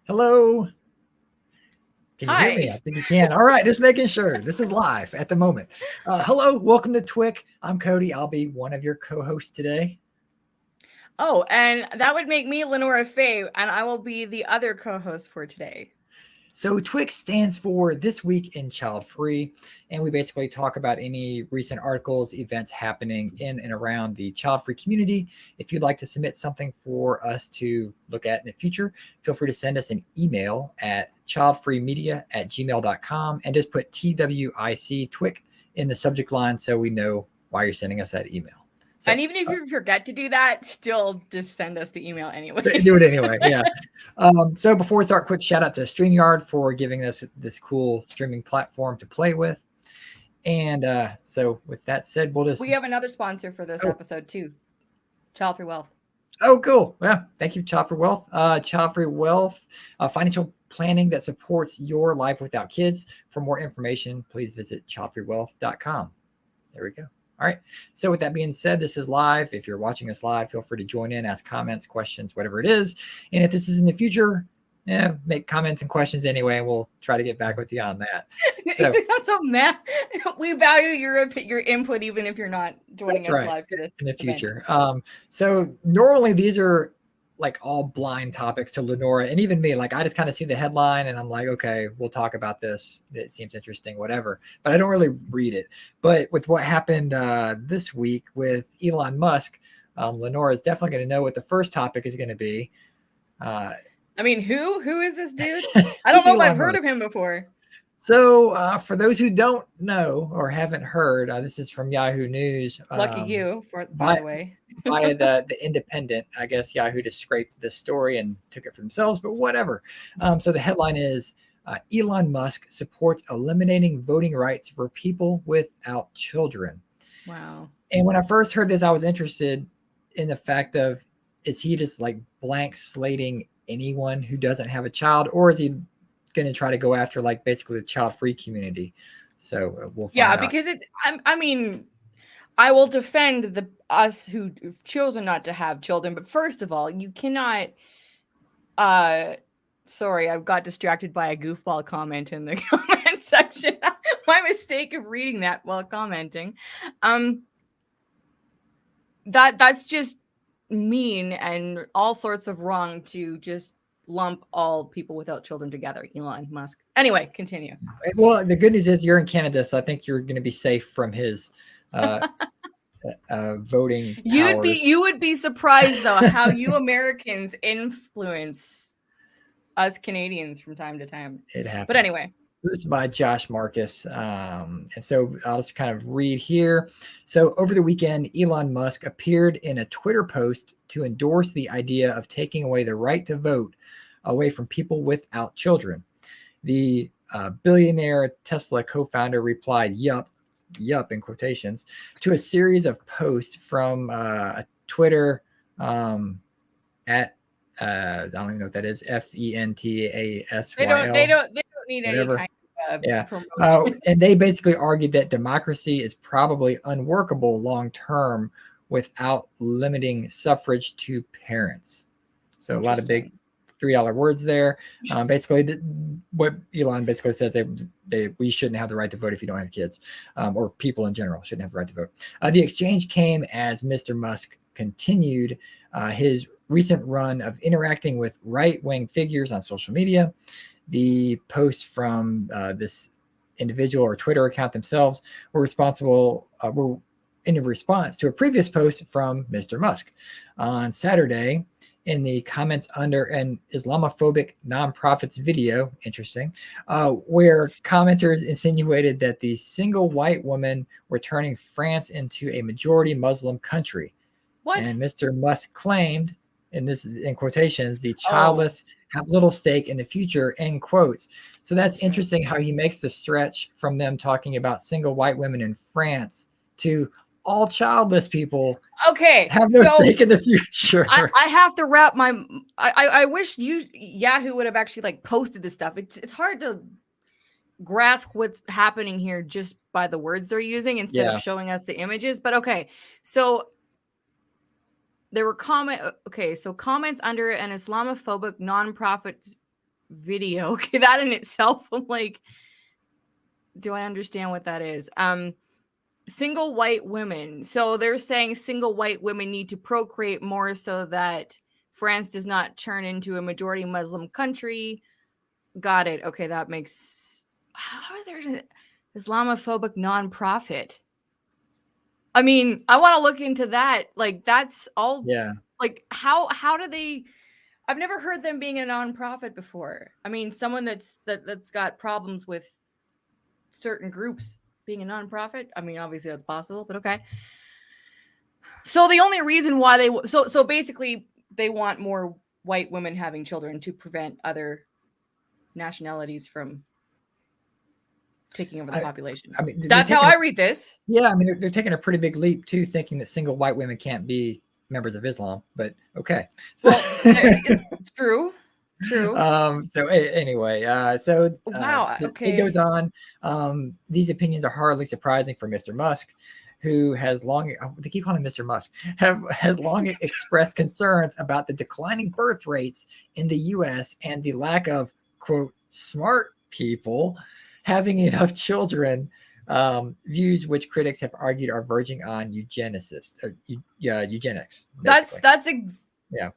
Hello. Can you hear me? Hi. I think you can. All right, just making sure. This is live at the moment. Hello, welcome to t.w.i.c. I'm Cody. I'll be one of your co-hosts today. Oh, and that would make me LeNora Faye, and I will be the other co-host for today. So t.w.i.c stands for This Week in Child Free, and we basically talk about any recent articles, events happening in and around the child free community. If you'd like to submit something for us to look at in the future, feel free to send us an email at childfreemedia@gmail.com and just put t.w.i.c t.w.i.c in the subject line so we know why you're sending us that email. So And even if you forget to do that, still just send us the email anyway. do it anyway. Yeah. So before we start, quick shout out to StreamYard for giving us this cool streaming platform to play with. And so with that said, we'll just. We have another sponsor for this Oh, episode too. Childfree Wealth. oh, cool. Yeah. Thank you, Childfree Wealth. Childfree Wealth, financial planning that supports your life without kids. For more information, please visit childfreewealth.com. There we go. All right. So with that being said, this is live. If you're watching us live, feel free to join in, ask comments, questions, whatever it is. And if this is in the future, make comments and questions anyway, and we'll try to get back with you on that. So That's so mad. We value your input, even if you're not joining us right. live for this In the event. future. So normally these are like all blind topics to LeNora and even me. Like I just kind of see the headline and I'm like, okay, we'll talk about this. It seems interesting, whatever. But I don't really read it. But with what happened this week with Elon Musk, LeNora is definitely going to know what the first topic is going to be. I mean, who is this dude? I don't know if I've heard of him before. So for those who don't know or haven't heard, this is from Yahoo News. Lucky you, by the way. Via the Independent. I guess Yahoo just scraped this story and took it for themselves, but whatever. So the headline is Elon Musk supports eliminating voting rights for people without children. Wow. And when I first heard this, I was interested in the fact of, is he just like blank slating anyone who doesn't have a child, or is he going to try to go after like basically the child free community? So we'll find out. Because I mean, I will defend us who've chosen not to have children, but first of all, you cannot. Sorry, I got distracted by a goofball comment in the comment section. My mistake of reading that while commenting. That's just mean and all sorts of wrong to just lump all people without children together. Elon Musk. Anyway, continue. Well, the good news is you're in Canada, so I think you're going to be safe from his voting powers. You would be surprised though how you Americans influence us Canadians from time to time. It happens. But anyway. This is by Josh Marcus. And so I'll just kind of read here. So over the weekend, Elon Musk appeared in a Twitter post to endorse the idea of taking away the right to vote away from people without children. The billionaire Tesla co-founder replied, yup, in quotations, to a series of posts from a Twitter at I don't even know what that is. FENTASYL. They don't need whatever. Any kind of promotion. And they basically argued that democracy is probably unworkable long term without limiting suffrage to parents. So a lot of big $3 words there. Basically, what Elon basically says we shouldn't have the right to vote if you don't have kids, or people in general shouldn't have the right to vote. The exchange came as Mr. Musk continued his recent run of interacting with right-wing figures on social media. The posts from this individual or Twitter account themselves were in response to a previous post from Mr. Musk. On Saturday, in the comments under an Islamophobic nonprofit's video, interesting, where commenters insinuated that the single white woman were turning France into a majority Muslim country. What? And Mr. Musk claimed, and this is in quotations, the childless have little stake in the future, end quotes. So that's interesting how he makes the stretch from them talking about single white women in France to all childless people have no stake in the future. I have to wrap my I wish Yahoo would have actually like posted this stuff. It's hard to grasp what's happening here just by the words they're using instead of showing us the images. But okay, so there were comments under an Islamophobic nonprofit video. Okay, that in itself, I'm like, do I understand what that is? Single white women. So they're saying single white women need to procreate more so that France does not turn into a majority Muslim country. Got it. Okay, that makes. How is there an Islamophobic nonprofit? I mean, I want to look into that. Like, that's all. Yeah. Like, how do they? I've never heard them being a nonprofit before. I mean, someone that's got problems with certain groups being a nonprofit. I mean, obviously that's possible, but okay. So the only reason why they so basically they want more white women having children to prevent other nationalities from taking over the population. I mean, that's how I read this. Yeah, I mean, they're taking a pretty big leap too, thinking that single white women can't be members of Islam. But okay, so it's true. True. So anyway, wow. Okay. It goes on. These opinions are hardly surprising for Mr. Musk, who has long, they keep calling him Mr. Musk, has long expressed concerns about the declining birth rates in the U.S. and the lack of, quote, smart people having enough children, views which critics have argued are verging on eugenics. Basically. Yeah.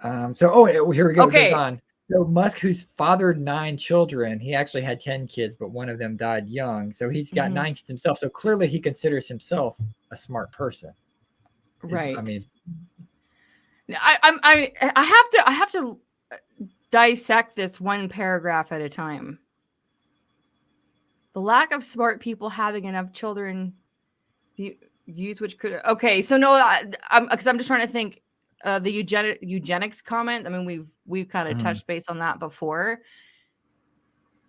Here we go. Okay. It goes on. So Musk, who's fathered 9 children, he actually had 10 kids, but one of them died young. So he's got 9 kids himself. So clearly he considers himself a smart person. Right. I mean, I have to dissect this one paragraph at a time. The lack of smart people having enough children, views which could. Okay, so no, because I'm just trying to think. The eugenics comment. I mean, we've kind of touched base on that before.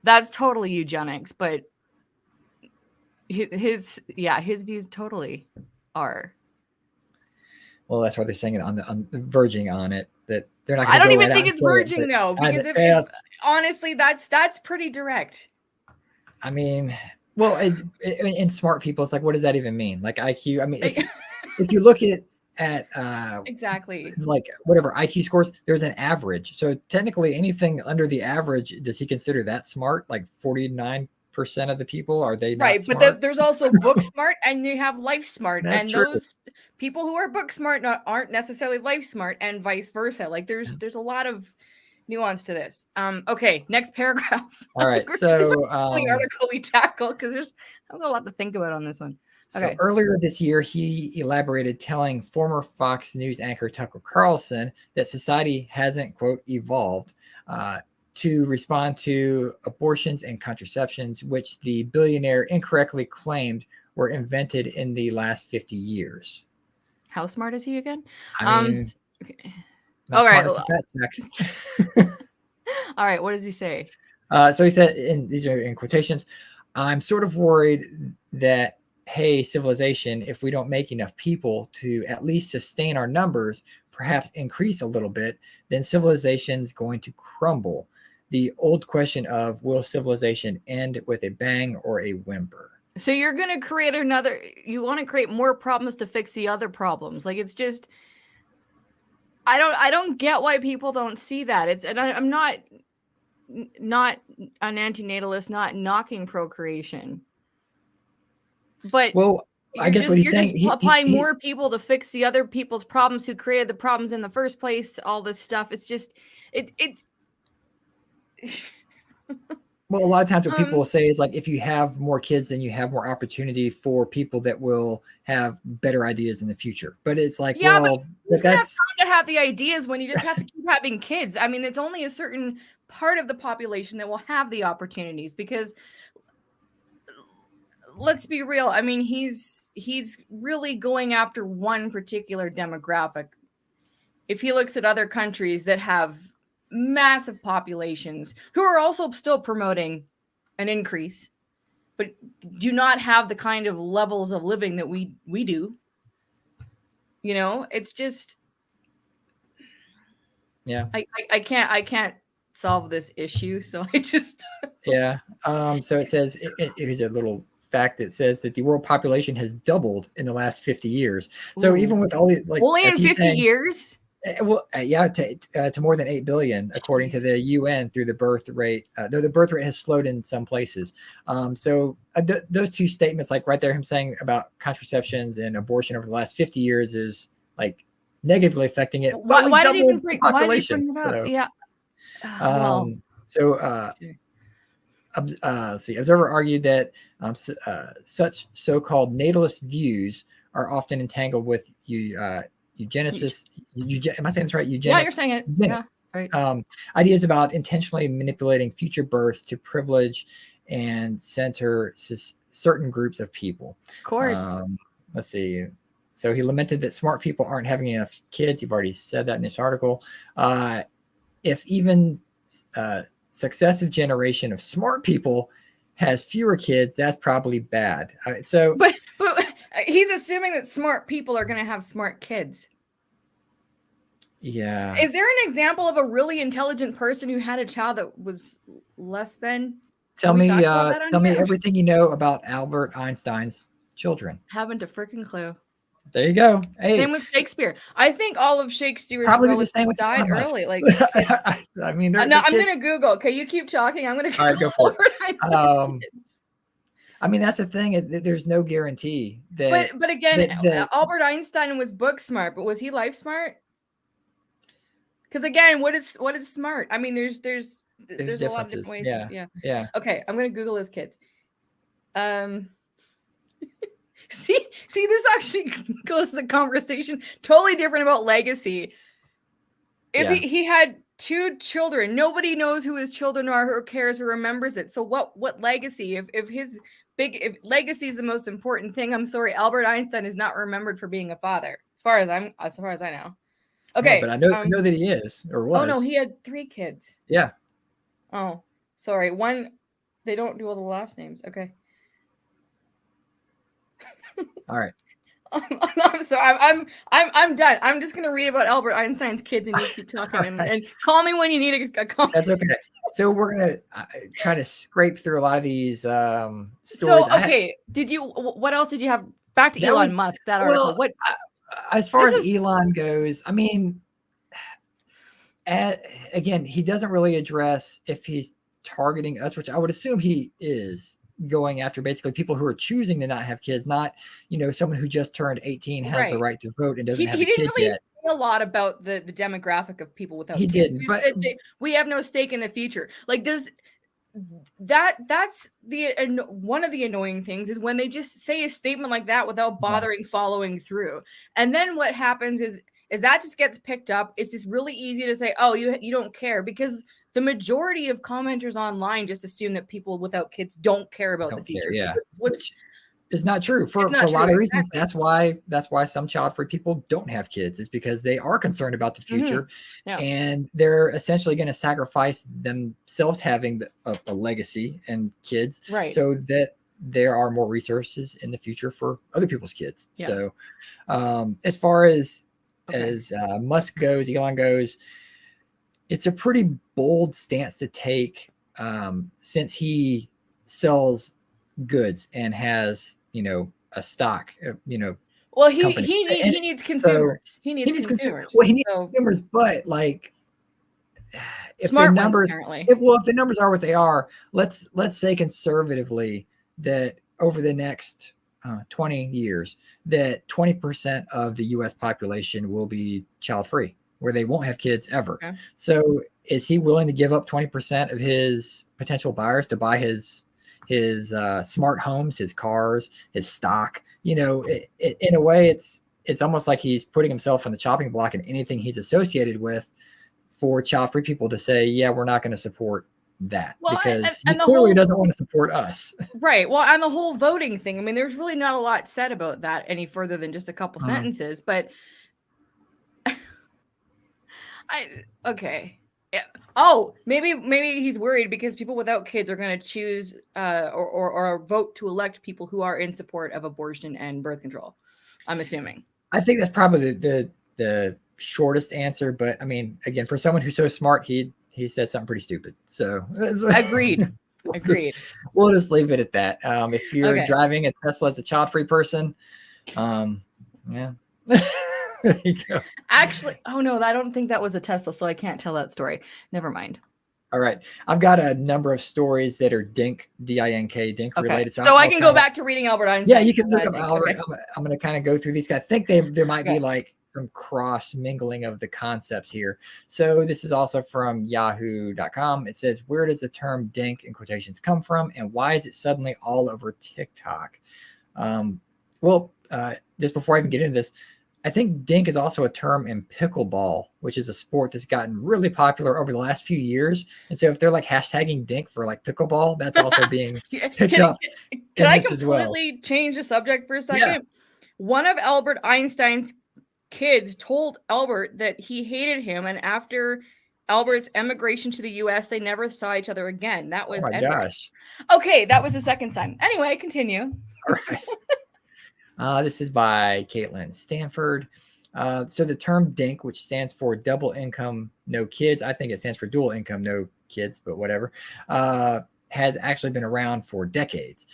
That's totally eugenics, but his views totally are. Well, that's why they're saying it on the verging on it, that they're not. I don't even think it's verging though, because if honestly, that's pretty direct. I mean, well, in smart people, it's like, what does that even mean? Like IQ. I mean, if you look at exactly like whatever IQ scores, there's an average. So technically anything under the average, does he consider that smart? Like 49% of the people, are they right? not smart? But there's also book smart and you have life smart. That's and true. Those people who are book smart aren't necessarily life smart, and vice versa. Like there's a lot of nuance to this. Okay, next paragraph. All right. So the article we tackle, because I've got a lot to think about on this one. Okay. So earlier this year, he elaborated, telling former Fox News anchor Tucker Carlson that society hasn't, quote, evolved to respond to abortions and contraceptions, which the billionaire incorrectly claimed were invented in the last 50 years. How smart is he again? I mean, okay. All right. All right. What does he say? So he said, these are in quotations, "I'm sort of worried that, hey, civilization, if we don't make enough people to at least sustain our numbers, perhaps increase a little bit, then civilization's going to crumble. The old question of, will civilization end with a bang or a whimper?" So you're going to create you want to create more problems to fix the other problems. Like, it's just, I don't get why people don't see that. And I'm not an antinatalist, not knocking procreation. But well, I guess what he's saying, you're just applying more people to fix the other people's problems who created the problems in the first place. All this stuff. It's just it. Well, a lot of times what people will say is like, if you have more kids, then you have more opportunity for people that will have better ideas in the future. But it's like, yeah, well, but that's time to have the ideas when you just have to keep having kids. I mean, it's only a certain part of the population that will have the opportunities, because let's be real. I mean, he's really going after one particular demographic. If he looks at other countries that have massive populations who are also still promoting an increase, but do not have the kind of levels of living that we do, it's just, yeah, I can't solve this issue. So I just, yeah. So it says, it is a little fact that says that the world population has doubled in the last 50 years. So even with all the, like, only in 50 years, Well, yeah, to more than 8 billion, according to the UN, through the birth rate. Though the birth rate has slowed in some places. So those two statements, like right there, him saying about contraceptions and abortion over the last 50 years is like negatively affecting it. Why did he even bring the population? Why did he bring it up? So, yeah. Let's see. Observer argued that such so-called natalist views are often entangled with eugenicists. Am I saying this right? Yeah, you're saying it. Yeah, right. Ideas about intentionally manipulating future births to privilege and center certain groups of people. Of course. Let's see. So he lamented that smart people aren't having enough kids. You've already said that in this article. If even successive generation of smart people has fewer kids, that's probably bad. But he's assuming that smart people are going to have smart kids. Yeah. Is there an example of a really intelligent person who had a child that was less than? Tell me everything you know about Albert Einstein's children. Haven't a freaking clue. There you go. Hey. Same with Shakespeare. I think all of Shakespeare's relatives died early. Like, I mean, no, I'm going to Google. Okay, you keep talking. I'm going to. All right, go for it. I mean, that's the thing is that there's no guarantee that. But again, Albert Einstein was book smart, but was he life smart? Because again, what is smart? I mean, there's a lot of different ways. Yeah. Okay, I'm going to Google his kids. See, this actually goes to the conversation totally different about legacy. If he had 2 children, nobody knows who his children are, who cares, who remembers it. So what legacy? If legacy is the most important thing, I'm sorry, Albert Einstein is not remembered for being a father, as far as I know. Okay, no, but I know that he is or was. Oh no, he had 3 kids. Yeah. Oh, sorry. One, they don't do all the last names. Okay. All right. I'm sorry. I'm done. I'm just gonna read about Albert Einstein's kids and you keep talking and call me when you need a comment. That's okay. So we're gonna try to scrape through a lot of these stories. So okay, what else did you have? Back to Elon Musk. That article. What as far as Elon goes, I mean, again, he doesn't really address if he's targeting us, which I would assume he is. Going after basically people who are choosing to not have kids, not someone who just turned 18 has the right to vote and doesn't have a kid yet. He didn't really say a lot about the demographic of people without kids. He didn't. He said we have no stake in the future. Like, does that's one of the annoying things is when they just say a statement like that without bothering following through, and then what happens is that just gets picked up. It's just really easy to say, oh, you don't care, because the majority of commenters online just assume that people without kids don't care about the future. Which is not true for a lot of reasons. That's why some child-free people don't have kids, is because they are concerned about the future, and they're essentially going to sacrifice themselves having a legacy and kids, so that there are more resources in the future for other people's kids. So as far as Musk goes, Elon goes, it's a pretty bold stance to take, since he sells goods and has, a stock, Well, he needs consumers. So he needs consumers. Well, he needs consumers, but like, if smart the numbers, apparently. If the numbers are what they are, let's say conservatively that over the next 20 years, that 20% of the U.S. population will be child-free, where they won't have kids ever. Okay. So is he willing to give up 20% of his potential buyers to buy his smart homes, his cars, his stock? In a way, it's almost like he's putting himself on the chopping block, and anything he's associated with for child-free people to say, yeah, we're not going to support that, because he clearly doesn't want to support us. Right. Well, and the whole voting thing, I mean, there's really not a lot said about that any further than just a couple sentences, but okay. Yeah. Oh, maybe he's worried because people without kids are going to choose or vote to elect people who are in support of abortion and birth control. I'm assuming. I think that's probably the shortest answer, but I mean, again, for someone who's so smart, he said something pretty stupid. So agreed. We'll just leave it at that. If you're driving a Tesla as a child-free person, yeah. There you go. Actually, oh no, I don't think that was a Tesla, so I can't tell that story. Never mind. All right. I've got a number of stories that are Dink, D-I-N-K, Dink related. So I can go back to reading Albert Einstein. Yeah, you can look up Albert. Okay. I'm going to kind of go through these guys. I think there might be like some cross mingling of the concepts here. So this is also from yahoo.com. It says, where does the term Dink in quotations come from, and why is it suddenly all over TikTok? Just before I even get into this, I think Dink is also a term in pickleball, which is a sport that's gotten really popular over the last few years. And so if they're like hashtagging Dink for like pickleball, that's also being picked up. Can I completely change the subject for a second? Yeah. One of Albert Einstein's kids told Albert that he hated him, and after Albert's emigration to the US, they never saw each other again. That was Edward. Gosh. Okay, that was the second son. Anyway, continue. All right. This is by Caitlin Stanford. So the term DINK, which stands for double income, no kids, I think it stands for dual income, no kids, but whatever, has actually been around for decades.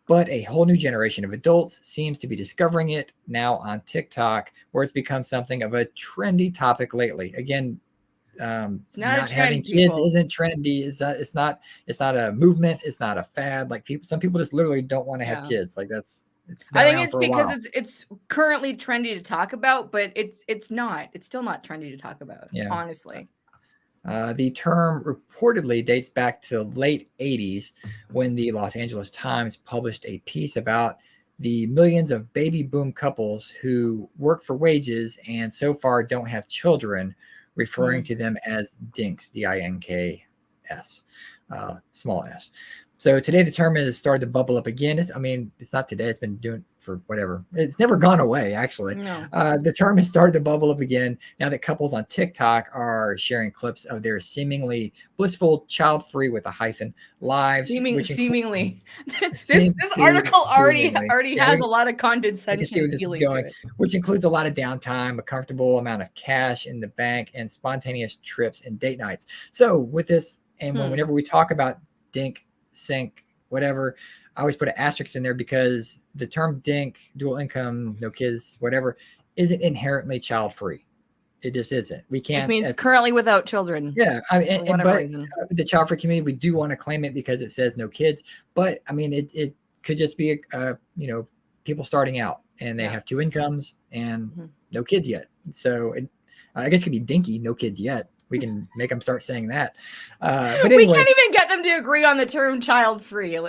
But a whole new generation of adults seems to be discovering it now on TikTok, where it's become something of a trendy topic lately. Again, not having kids isn't trendy. It's not a movement. It's not a fad. Like some people just literally don't want to have kids. Like I think it's because it's currently trendy to talk about, but it's not. It's still not trendy to talk about, honestly. The term reportedly dates back to the late 80s when the Los Angeles Times published a piece about the millions of baby boom couples who work for wages and so far don't have children, referring to them as DINKs, D-I-N-K-S, small s. So today the term has started to bubble up again. It's not today. It's been doing for whatever. It's never gone away, actually. No. The term has started to bubble up again now that couples on TikTok are sharing clips of their seemingly blissful, child-free with a hyphen lives. Seemingly. This article already has a lot of condescension feeling to it. Which includes a lot of downtime, a comfortable amount of cash in the bank, and spontaneous trips and date nights. So with this, and whenever we talk about DINK, sync, whatever, I always put an asterisk in there because the term DINK, dual income, no kids, whatever, isn't inherently child free. It just isn't. We can't. Just means currently without children. Yeah, the child free community, we do want to claim it because it says no kids, but it could just be people starting out and they have two incomes and no kids yet. So I guess it could be dinky, no kids yet. We can make them start saying that. But anyway, we can't even get them to agree on the term child-free.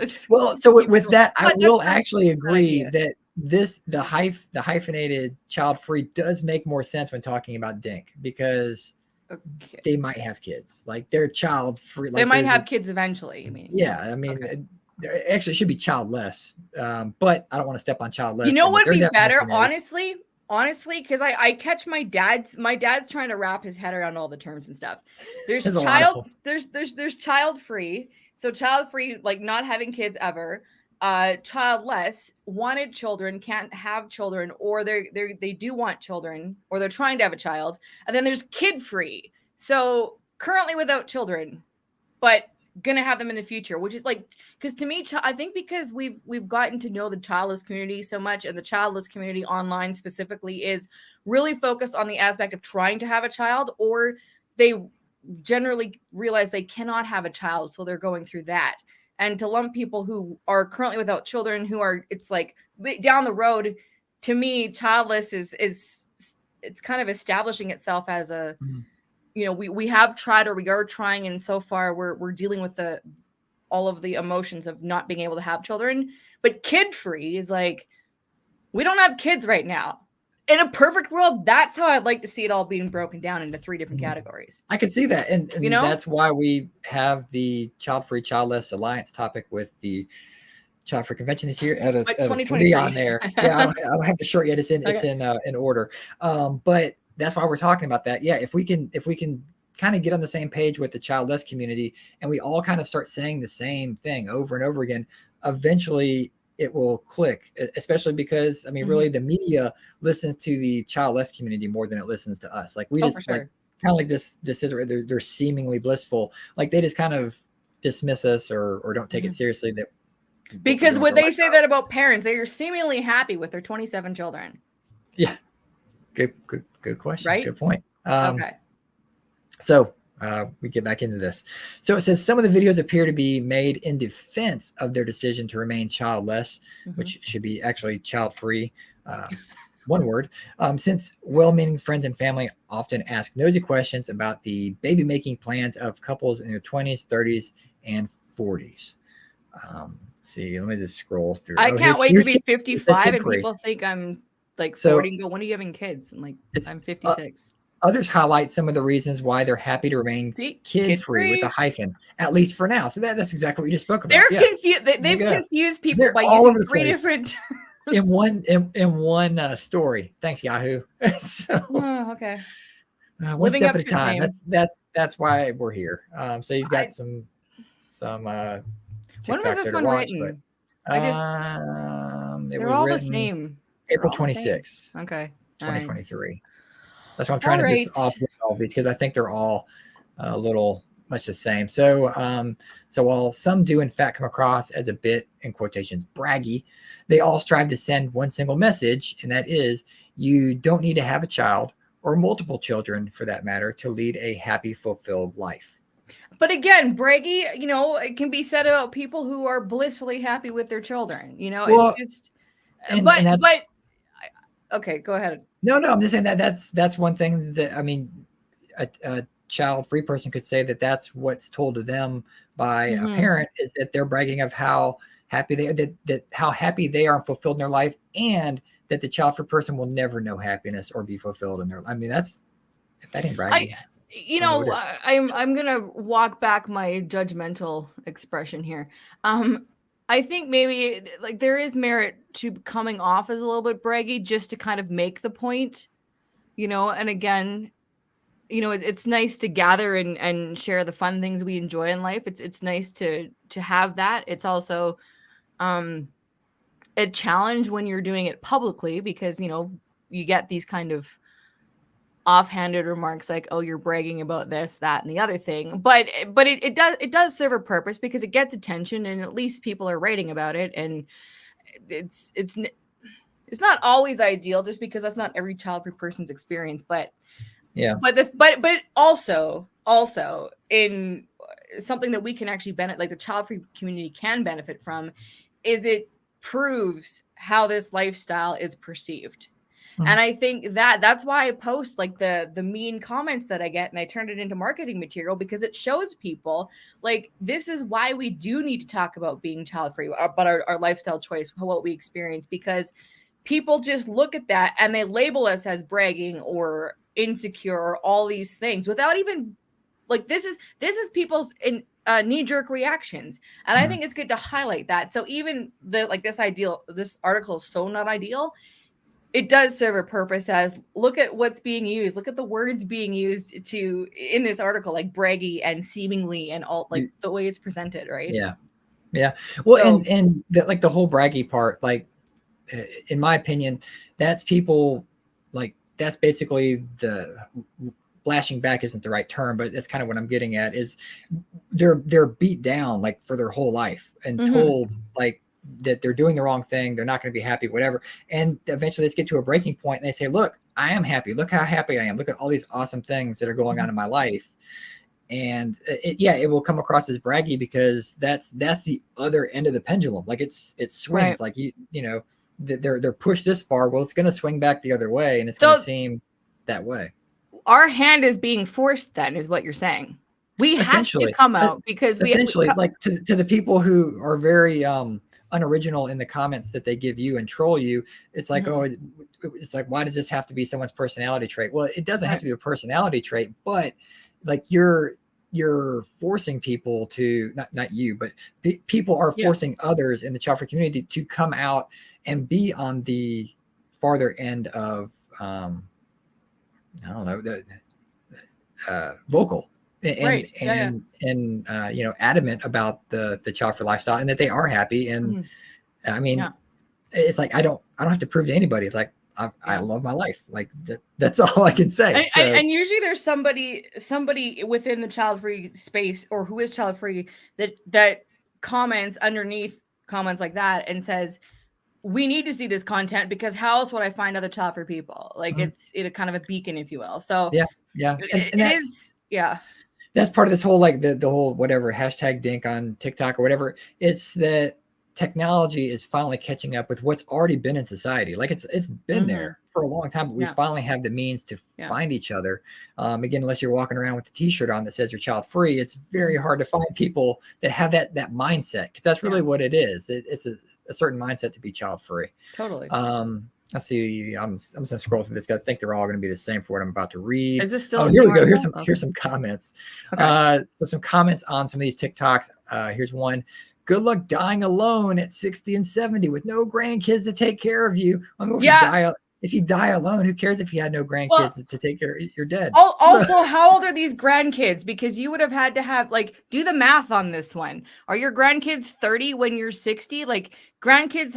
So with that, I will actually agree that the hyphenated child-free does make more sense when talking about DINK because they might have kids. Like they're child-free. They might have kids eventually. I mean, yeah. Actually, it should be childless. But I don't want to step on childless. You know what would be better, honestly, because I catch my dad's trying to wrap his head around all the terms and stuff. There's child free. So child free, like not having kids ever, childless, wanted children, can't have children, or they do want children, or they're trying to have a child. And then there's kid free. So currently without children, but gonna have them in the future, which is like, because to me, I think because we've gotten to know the childless community so much, and the childless community online specifically is really focused on the aspect of trying to have a child, or they generally realize they cannot have a child, so they're going through that. And to lump people who are currently without children, it's like down the road, to me, childless is it's kind of establishing itself as a we have tried, or we are trying, and so far we're dealing with all of the emotions of not being able to have children. But kid free is like, we don't have kids right now. In a perfect world, that's how I'd like to see it all being broken down into 3 different categories. I can see that, and that's why we have the Child Free Childless Alliance topic with the Child Free Convention this year at a 2023 on there. Yeah, I don't have the shirt yet. It's in order. But that's why we're talking about that. Yeah, if we can kind of get on the same page with the childless community, and we all kind of start saying the same thing over and over again, eventually it will click. Especially because really the media listens to the childless community more than it listens to us. Like we just kind of like this is they're seemingly blissful. Like they just kind of dismiss us or don't take it seriously. Because when they say that about parents, they are seemingly happy with their 27 children. Yeah. Good question. Right? Good point. Okay. So we get back into this. So it says some of the videos appear to be made in defense of their decision to remain childless, which should be actually child-free. One word, since well-meaning friends and family often ask nosy questions about the baby-making plans of couples in their 20s, 30s, and 40s. See, let me just scroll through. I can't wait to be 55 and free. people think I'm like 40 and go, when are you having kids? I'm like, I'm 56. Others highlight some of the reasons why they're happy to remain kid-free with a hyphen, at least for now. So that's exactly what we just spoke about. They're confused. They've confused people They're by using 3 different in one story. Thanks, Yahoo. So, okay. One step at a time. That's why we're here. So you've got some when was this one written? They're all the same. April 26th. Okay. 2023. Right. That's why I'm trying to just off all these because I think they're all a little much the same. So while some do in fact come across as a bit, in quotations, braggy, they all strive to send one single message, and that is you don't need to have a child or multiple children for that matter to lead a happy, fulfilled life. But again, braggy, it can be said about people who are blissfully happy with their children. It's just, okay, go ahead. No, I'm just saying that's one thing that, I mean, a child-free person could say that's what's told to them by a parent, is that they're bragging of how happy how happy they are and fulfilled in their life, and that the child-free person will never know happiness or be fulfilled in their life. I mean, if that ain't bragging. I'm gonna walk back my judgmental expression here. I think maybe like there is merit to coming off as a little bit braggy just to kind of make the point, and again, it's nice to gather and share the fun things we enjoy in life. It's nice to have that. It's also a challenge when you're doing it publicly because, you get these kind of offhanded remarks like, oh, you're bragging about this, that, and the other thing. But it does serve a purpose because it gets attention and at least people are writing about it. And it's not always ideal just because that's not every child-free person's experience. But yeah, but also in something that we can actually benefit, like the child-free community can benefit from, is it proves how this lifestyle is perceived. And I think that's why I post like the mean comments that I get and I turn it into marketing material, because it shows people like this is why we do need to talk about being child-free, but our lifestyle choice, what we experience, because people just look at that and they label us as bragging or insecure or all these things without even like this is people's knee-jerk reactions. And I think it's good to highlight that. So even this article is so not ideal. It does serve a purpose as look at what's being used. Look at the words being used in this article, like braggy and seemingly and all like the way it's presented. Right. Yeah. Yeah. Well, and the whole braggy part, like in my opinion, that's people like, that's basically the lashing back isn't the right term, but that's kind of what I'm getting at is they're beat down like for their whole life and told like, that they're doing the wrong thing. They're not going to be happy, whatever. And eventually let's get to a breaking point and they say, look, I am happy. Look how happy I am. Look at all these awesome things that are going on in my life. And it will come across as braggy because that's the other end of the pendulum. Like it swings right. Like, they're pushed this far. Well, it's going to swing back the other way and it's going to seem that way. Our hand is being forced then is what you're saying. We have to come out because like to the people who are very, unoriginal in the comments that they give you and troll you. It's like, it's like, why does this have to be someone's personality trait? Well, it doesn't have to be a personality trait, but like you're forcing people to not you, but people are forcing others in the child-free community to come out and be on the farther end of, I don't know, the vocal. And adamant about the child-free lifestyle and that they are happy. And I mean, it's like, I don't have to prove to anybody. It's like, I love my life. Like that's all I can say. And usually there's somebody within the child-free space or who is child-free that comments underneath comments like that and says, we need to see this content because how else would I find other Childfree people? Like it's kind of a beacon, if you will. So yeah, it is. That's part of this whole like the whole whatever hashtag dink on TikTok or whatever. It's that technology is finally catching up with what's already been in society. Like it's been there for a long time, but we finally have the means to find each other. Again, unless you're walking around with a T-shirt on that says you're child free, it's very hard to find people that have that mindset, because that's really what it is. It's a certain mindset to be child free. Totally. Let's see. I'm just gonna scroll through this. I think they're all going to be the same for what I'm about to read. Is this still? Oh, here we go. Here's some comments. So some comments on some of these TikToks. Here's one. Good luck dying alone at 60 and 70 with no grandkids to take care of you. I mean, if you die alone, who cares if you had no grandkids to take care? You're dead. Also, how old are these grandkids? Because you would have had to have, like, do the math on this one. Are your grandkids 30 when you're 60? Like, grandkids,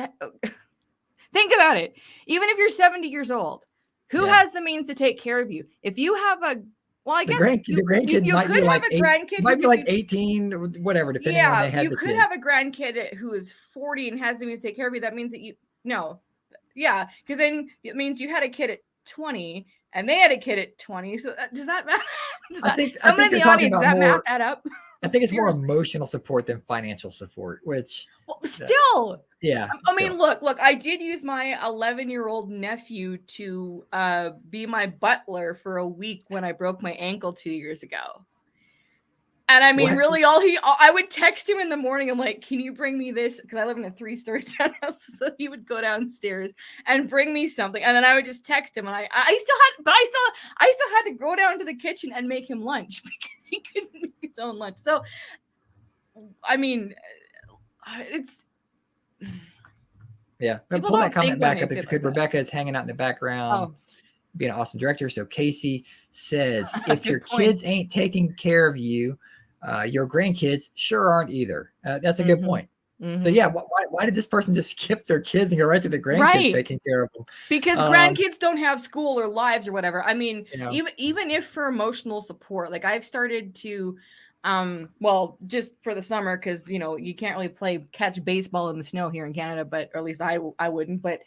think about it. Even if you're 70 years old, who has the means to take care of you? If you have a I guess the grandkid you might could be have like a grandkid. Might be like 18 or whatever, depending on when they had the kids. You could have a grandkid who is 40 and has the means to take care of you. That means that because then it means you had a kid at 20 and they had a kid at 20. So does that matter? I think in the audience, does that math add up? I think it's more emotional support than financial support, which still. I mean, look, I did use my 11-year-old nephew to be my butler for a week when I broke my ankle 2 years ago. And I mean, really, I would text him in the morning. I'm like, can you bring me this? Because I live in a 3-story townhouse. So he would go downstairs and bring me something. And then I would just text him. And I still had to go down to the kitchen and make him lunch because he couldn't make his own lunch. So, I mean, it's. Pull that comment back up if you could. Rebecca is hanging out in the background, being an awesome director. So Casey says, if your kids ain't taking care of you, your grandkids sure aren't either. That's a good point. So why did this person just skip their kids and go right to the grandkids taking care of them? Because grandkids don't have school or lives or whatever. I mean, even if for emotional support, like I've started to just for the summer, because you can't really catch baseball in the snow here in Canada, or at least I wouldn't. But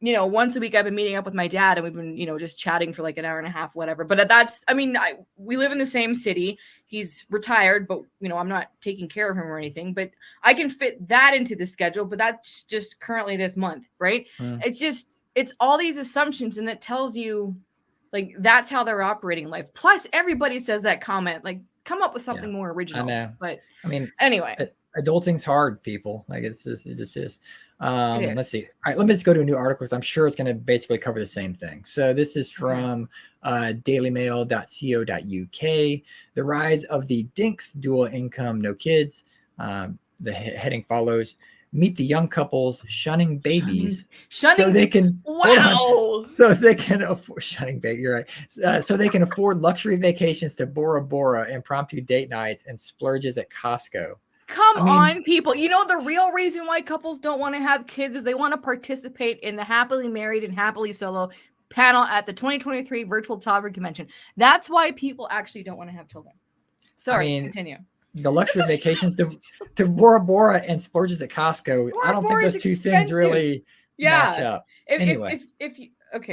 once a week I've been meeting up with my dad and we've been just chatting for like an hour and a half, whatever. But we live in the same city. He's retired, but I'm not taking care of him or anything. But I can fit that into the schedule. But that's just currently this month, right? It's all these assumptions, and that tells you like that's how they're operating life. Plus, everybody says that comment like. Come up with something more original. I know. But I mean, anyway, adulting's hard, people. Like it just is. Let's see. All right, let me just go to a new article because I'm sure it's going to basically cover the same thing. So this is from dailymail.co.uk. The rise of the Dinks, dual income, no kids. The heading follows. Meet the young couples shunning babies so they can afford shunning baby. You're right. So they can afford luxury vacations to Bora Bora, impromptu date nights, and splurges at Costco. Come on, people. The real reason why couples don't want to have kids is they want to participate in the happily married and happily solo panel at the 2023 virtual Childfree convention. That's why people actually don't want to have children. Sorry, continue. The luxury vacations to Bora Bora and splurges at Costco. I don't think those two things really match up. If you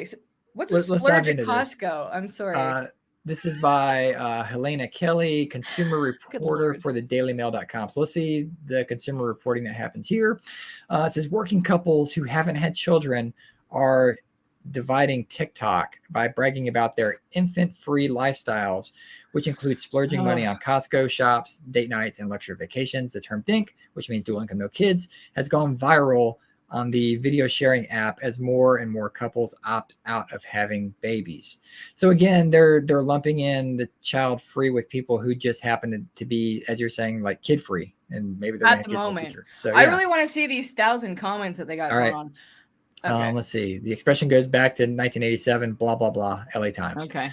so what's a splurge at Costco? I'm sorry. This is by Helena Kelly, consumer reporter for the dailymail.com. So let's see the consumer reporting that happens here. It says working couples who haven't had children are dividing TikTok by bragging about their infant-free lifestyles, which includes splurging money on Costco shops, date nights, and luxury vacations. The term DINK, which means dual income, no kids, has gone viral on the video sharing app as more and more couples opt out of having babies. So again, they're lumping in the child free with people who just happen to be, as you're saying, like kid free, and maybe they're at the moment. So I really want to see these 1,000 comments that they got going on. Okay. Let's see. The expression goes back to 1987, blah, blah, blah, LA Times. Okay.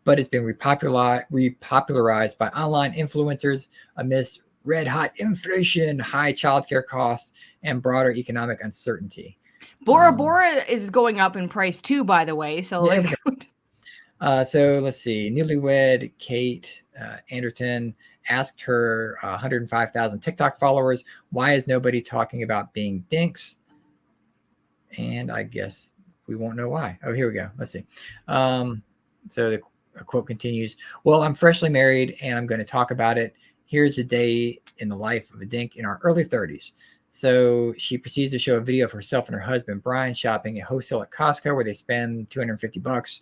But it's been repopularized by online influencers amidst red hot inflation, high childcare costs, and broader economic uncertainty. Bora Bora is going up in price too, by the way. So so let's see. Newlywed Kate Anderton asked her 105,000 TikTok followers, why is nobody talking about being dinks? And I guess we won't know why. Oh, here we go. Let's see. So the quote continues, well, I'm freshly married and I'm going to talk about it. Here's a day in the life of a dink in our early 30s. So she proceeds to show a video of herself and her husband, Brian, shopping at wholesale at Costco, where they spend $250.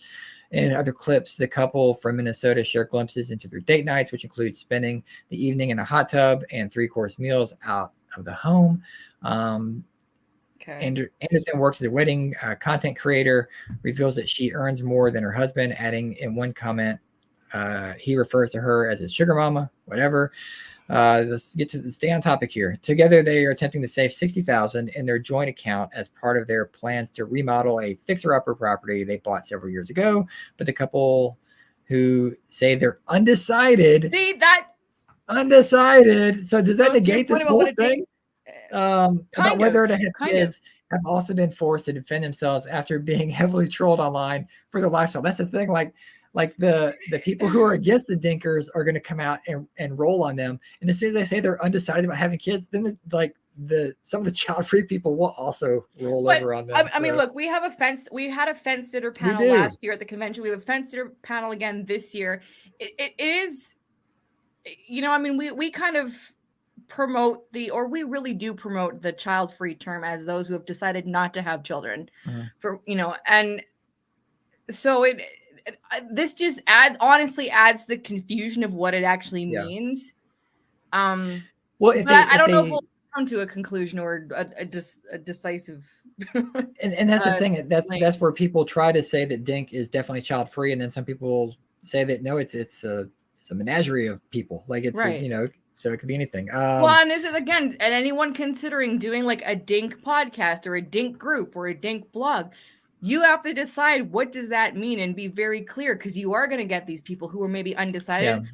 In other clips, the couple from Minnesota share glimpses into their date nights, which include spending the evening in a hot tub and 3-course meals out of the home. Anderson works as a wedding content creator, reveals that she earns more than her husband, adding in one comment, he refers to her as a sugar mama, whatever. Let's get to stay on topic here. Together, they are attempting to save $60,000 in their joint account as part of their plans to remodel a fixer-upper property they bought several years ago. But the couple who say they're undecided. See that? Undecided. So does that negate this whole thing? About whether to have kids have also been forced to defend themselves after being heavily trolled online for their lifestyle. That's the thing. Like the people who are against the dinkers are going to come out and roll on them. And as soon as they say they're undecided about having kids, then some of the child-free people will also roll over on them. I mean, look, we had a fence sitter panel last year at the convention. We have a fence sitter panel again this year. It is, I mean, we kind of promote we really do promote the child-free term as those who have decided not to have children and so this just honestly adds the confusion of what it actually means. Well, I don't know if we'll come to a conclusion or a decisive and that's the thing, that's where people try to say that dink is definitely child-free, and then some people say that no, it's a menagerie of people, like it's right. So it could be anything. Well, and this is again, and anyone considering doing like a dink podcast or a dink group or a dink blog, you have to decide what does that mean and be very clear, because you are going to get these people who are maybe undecided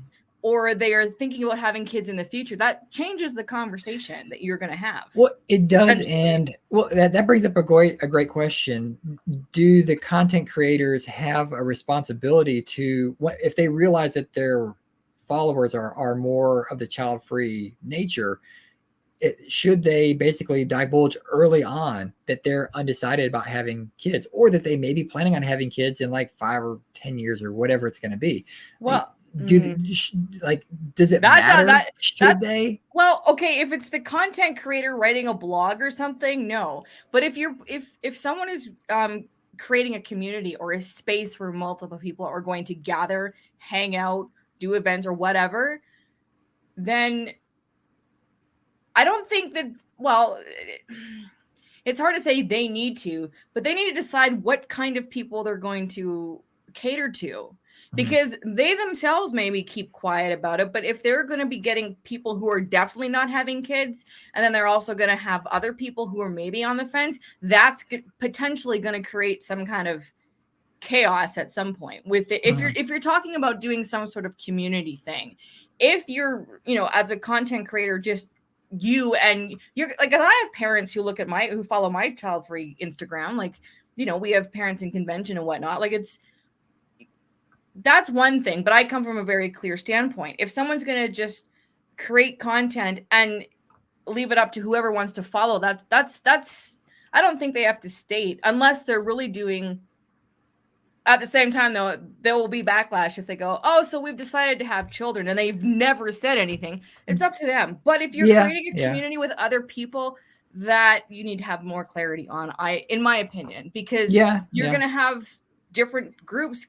or they are thinking about having kids in the future. That changes the conversation that you're going to have. Well, it does. And well, that brings up a great question. Do the content creators have a responsibility to, if they realize that their followers are more of the child-free nature, should they basically divulge early on that they're undecided about having kids, or that they may be planning on having kids in like 5 or 10 years or whatever it's going to be? Well, does it matter? Should they? Well, okay, if it's the content creator writing a blog or something, no. But if someone is creating a community or a space where multiple people are going to gather, hang out, do events or whatever, then I don't think that, well, it's hard to say they need to, but they need to decide what kind of people they're going to cater to, because they themselves maybe keep quiet about it. But if they're going to be getting people who are definitely not having kids, and then they're also going to have other people who are maybe on the fence, that's potentially going to create some kind of chaos at some point with it. If you're talking about doing some sort of community thing, if you're, as a content creator, just you're like, I have parents who who follow my child-free Instagram. Like, we have parents in convention and whatnot. Like, that's one thing, but I come from a very clear standpoint. If someone's going to just create content and leave it up to whoever wants to follow, that's I don't think they have to state, unless they're really doing. At the same time, though, there will be backlash if they go, oh, so we've decided to have children, and they've never said anything. It's up to them. But if you're creating a community with other people, that you need to have more clarity on, in my opinion, because you're going to have different groups,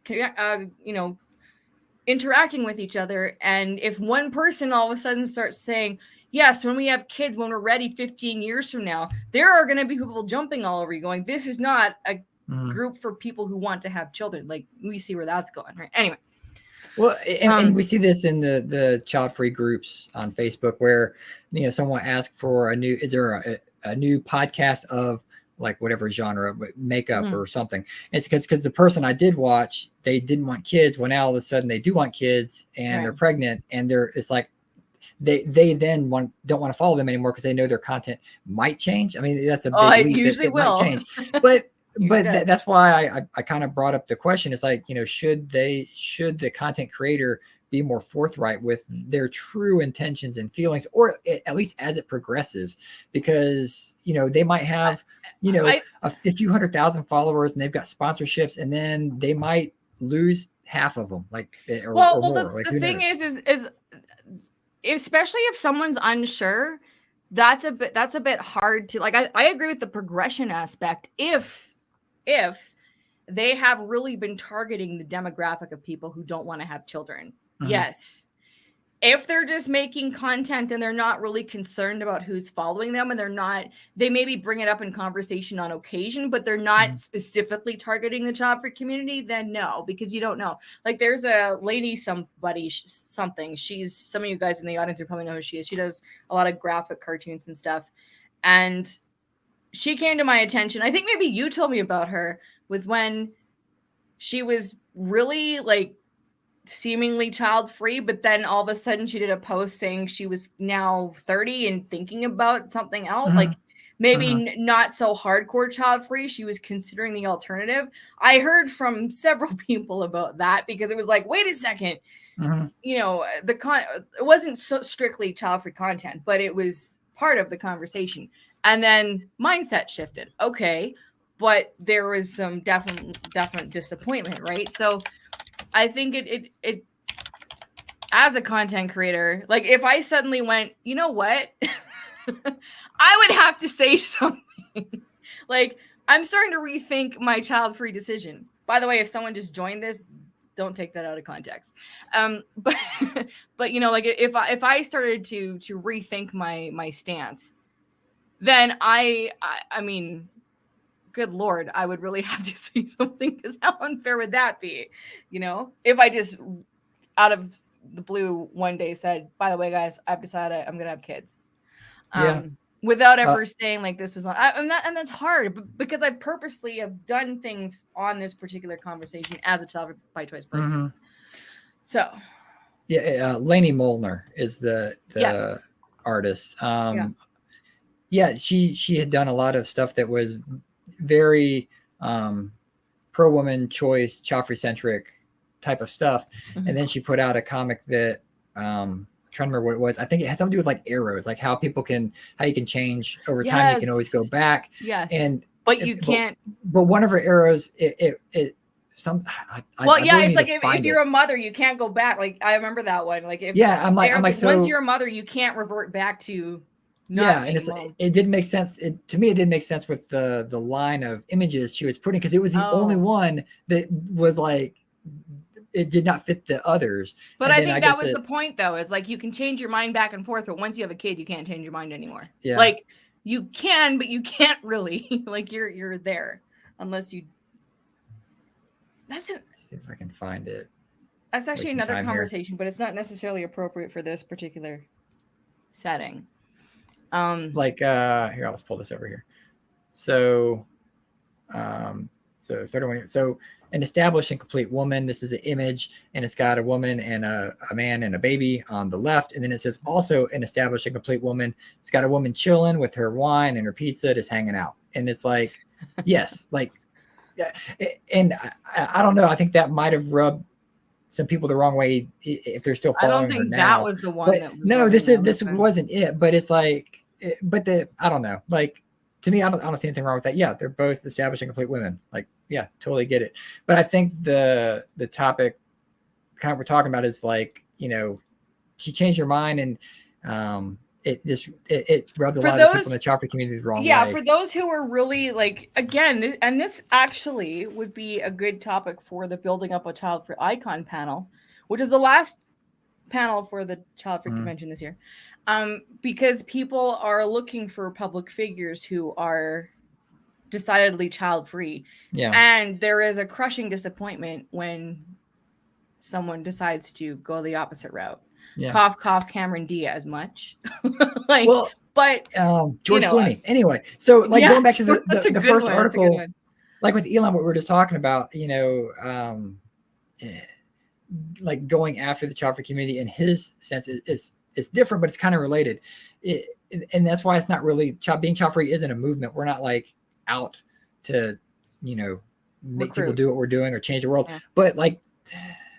interacting with each other. And if one person all of a sudden starts saying, yes, when we have kids, when we're ready 15 years from now, there are going to be people jumping all over you going, this is not a group for people who want to have children. Like, we see where that's going, right? Anyway. Well, and we see this in the child-free groups on Facebook, where someone asked for is there a new podcast of like whatever genre, makeup or something. It's because the person I did watch, they didn't want kids. Well, now all of a sudden they do want kids, and they're pregnant, and it's like they then don't want to follow them anymore because they know their content might change. I mean, that's a big leap. It usually will might change, but. That's why I kind of brought up the question. It's like, should the content creator be more forthright with their true intentions and feelings, or at least as it progresses, because, you know, they might have, you know, a few 100,000 followers and they've got sponsorships, and then they might lose half of them, like, or more. Like, the thing is especially if someone's unsure, that's a bit hard to, like, I agree with the progression aspect if they have really been targeting the demographic of people who don't want to have children. Yes. If they're just making content and they're not really concerned about who's following them, and they maybe bring it up in conversation on occasion, but they're not specifically targeting the child-free community, then no, because you don't know. Like, there's a lady, some of you guys in the audience will probably know who she is. She does a lot of graphic cartoons and stuff. And she came to my attention. I think maybe you told me about her, was when she was really, like, seemingly child-free, but then all of a sudden she did a post saying she was now 30 and thinking about something else, like maybe not so hardcore child-free. She was considering the alternative. I heard from several people about that, because it was like, wait a second, you know, it wasn't so strictly child-free content, but it was part of the conversation. And then mindset shifted. Okay, but there was some definite disappointment, right? So I think it as a content creator, like, if I suddenly went, you know what, I would have to say something. Like, I'm starting to rethink my child-free decision. By the way, if someone just joined this, don't take that out of context. But you know, like, if I started to rethink my stance, then I mean, good Lord, I would really have to say something, because how unfair would that be? You know, if I just out of the blue one day said, by the way, guys, I've decided I'm going to have kids. Without ever saying, like, this was on, and that's hard, because I purposely have done things on this particular conversation as a child by choice person. So. Yeah. Lainey Molnar is the yes. artist. She had done a lot of stuff that was very pro-woman choice, child-free centric type of stuff. And then she put out a comic that I'm trying to remember what it was. I think it had something to do with, like, arrows, like how you can change over time. You can always go back. Yes. But you can't. But one of her arrows, it's like, if you're a mother, you can't go back. Like, I remember that one. Like, I'm like, so once you're a mother, you can't revert back to. And it didn't make sense. To me, it didn't make sense with the line of images she was putting, because it was the only one that was like, it did not fit the others. But I think that was the point, though, is like, you can change your mind back and forth, but once you have a kid, you can't change your mind anymore. Yeah. Like, you can, but you can't really. Like, you're there unless you. Let's see if I can find it. That's actually another conversation, but it's not necessarily appropriate for this particular setting. Here, I'll pull this over here. So 31. So an established and complete woman. This is an image, and it's got a woman and a man and a baby on the left. And then it says also an established and complete woman. It's got a woman chilling with her wine and her pizza, just hanging out. And it's like, yes, like, and I don't know. I think that might have rubbed some people the wrong way if they're still following her now. I don't think that was the one that was. No, this wasn't it. But it's like, I don't know. Like, to me, I don't see anything wrong with that. Yeah, they're both established and complete women. Like, yeah, totally get it. But I think the topic kind of we're talking about is, like, you know, she changed her mind, and it rubbed a lot of people in the child-free community the wrong way. Yeah, for those who are really, like, again, this actually would be a good topic for the Building Up a Child-Free Icon panel, which is the last panel for the Child-Free Convention this year, because people are looking for public figures who are decidedly child-free. Yeah. And there is a crushing disappointment when someone decides to go the opposite route. Yeah. Cough, cough, Cameron Diaz much. Like, well, but George Clooney. Anyway, so, like, going back to the first article, like with Elon, what we were just talking about, you know, like, going after the child-free community in his sense is different, but it's kind of related. And that's why it's not really being child-free isn't a movement. We're not, like, out to, you know, make people do what we're doing or change the world. Yeah. But, like,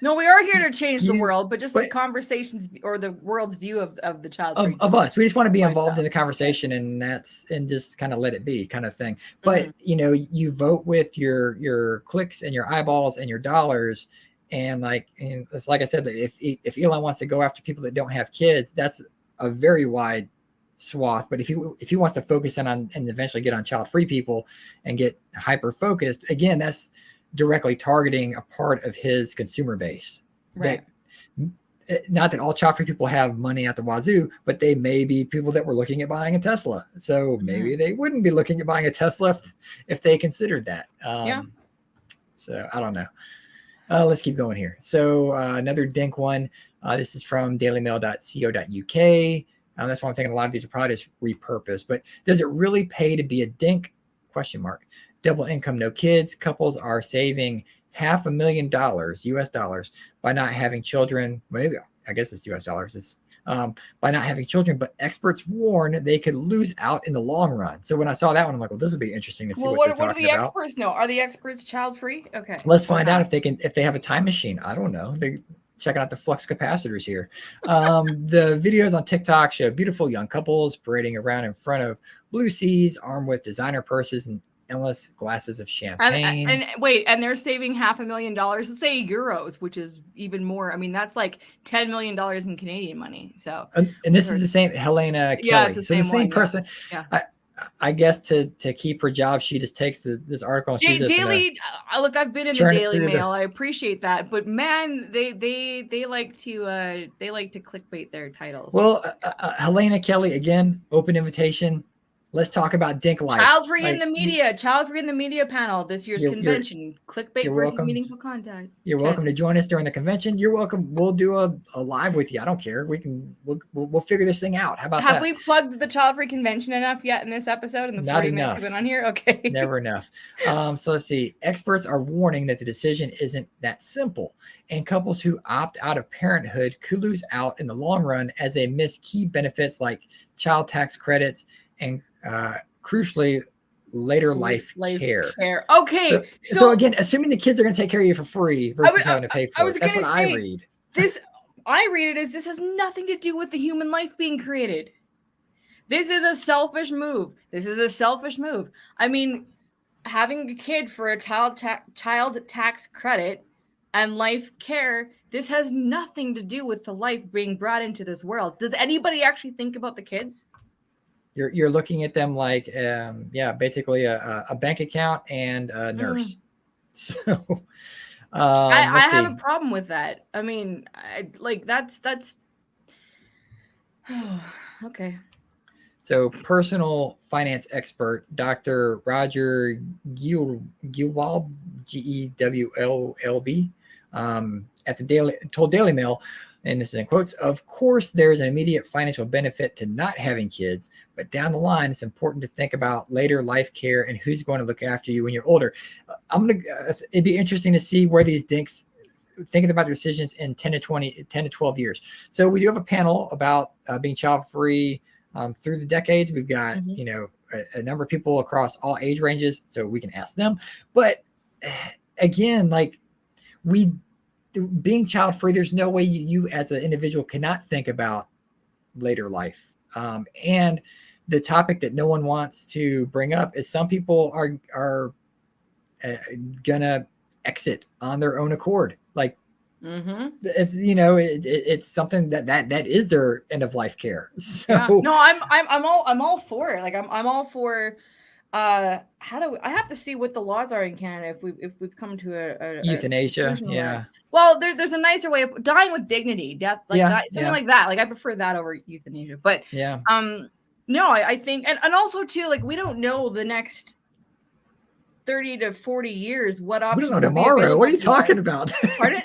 No, we are here to change the world, but just the conversations or the world's view of the child-free of us. We just want to be involved lifestyle. in the conversation, and just kind of let it be, kind of thing. But you vote with your clicks and your eyeballs and your dollars, and it's like I said, if Elon wants to go after people that don't have kids, that's a very wide swath. But if he wants to focus in on and eventually get on child-free people and get hyper focused, again, that's directly targeting a part of his consumer base. Right. Not that all child-free people have money at the wazoo, but they may be people that were looking at buying a Tesla. So maybe they wouldn't be looking at buying a Tesla if they considered that. So I don't know. Let's keep going here. So another dink one. This is from dailymail.co.uk. That's why I'm thinking a lot of these are probably just repurposed. But does it really pay to be a dink? ? Double income, no kids. Couples are saving $500,000 US dollars by not having children. Maybe I guess it's US dollars. It's by not having children, but experts warn they could lose out in the long run. So when I saw that one, I'm like, well, this would be interesting to see what they're talking about. What do the experts know? Are the experts child free? Okay, let's find out if they have a time machine. I don't know. They're checking out the flux capacitors here. The videos on TikTok show beautiful young couples parading around in front of blue seas, armed with designer purses and endless glasses of champagne. And they're saving $500,000. Let's say euros, which is even more. I mean, that's like $10 million in Canadian money. So, and this is the same Helena Kelly. Yeah, it's the same person. Yeah. I guess to keep her job, she just takes this article. And she's Daily. Look, I've been in the Daily Mail. I appreciate that, but man, they like to clickbait their titles. Well, Helena Kelly, again, open invitation. Let's talk about dink life. Child-free in the media. Child-free in the media panel this year's convention. Clickbait versus meaningful content. You're welcome to join us during the convention. You're welcome. We'll do a live with you. I don't care. We'll figure this thing out. How about that? Have we plugged the child-free convention enough yet in this episode? In the 40 minutes we've been on here? Okay. Never enough. So let's see. Experts are warning that the decision isn't that simple, and couples who opt out of parenthood could lose out in the long run as they miss key benefits like child tax credits and crucially later life care. Okay. So again, assuming the kids are going to take care of you for free versus having to pay for it. That's what I read. I read it as this has nothing to do with the human life being created. This is a selfish move. I mean, having a kid for a child tax credit and life care, this has nothing to do with the life being brought into this world. Does anybody actually think about the kids? You're looking at them like, basically a bank account and a nurse. So I have a problem with that. I mean, that's okay. So personal finance expert, Dr. Roger Gewalb, Gewllb, told Daily Mail, and this is in quotes, of course, there's an immediate financial benefit to not having kids, but down the line, it's important to think about later life care and who's going to look after you when you're older. It'd be interesting to see where these dinks thinking about their decisions in 10 to 12 years. So we do have a panel about being child-free through the decades. We've got, a number of people across all age ranges, so we can ask them. But again, being child-free, there's no way you as an individual cannot think about later life. And the topic that no one wants to bring up is some people are gonna exit on their own accord. It's it's something that is their end of life care. So no, I'm all for it. I'm all for. I have to see what the laws are in Canada if we've come to a euthanasia. Yeah. Well, there's a nicer way of dying with dignity, death like that, Like I prefer that over euthanasia. But no, I think and also too, we don't know the next 30 to 40 years what options. We don't know tomorrow. What are you talking about? Pardon?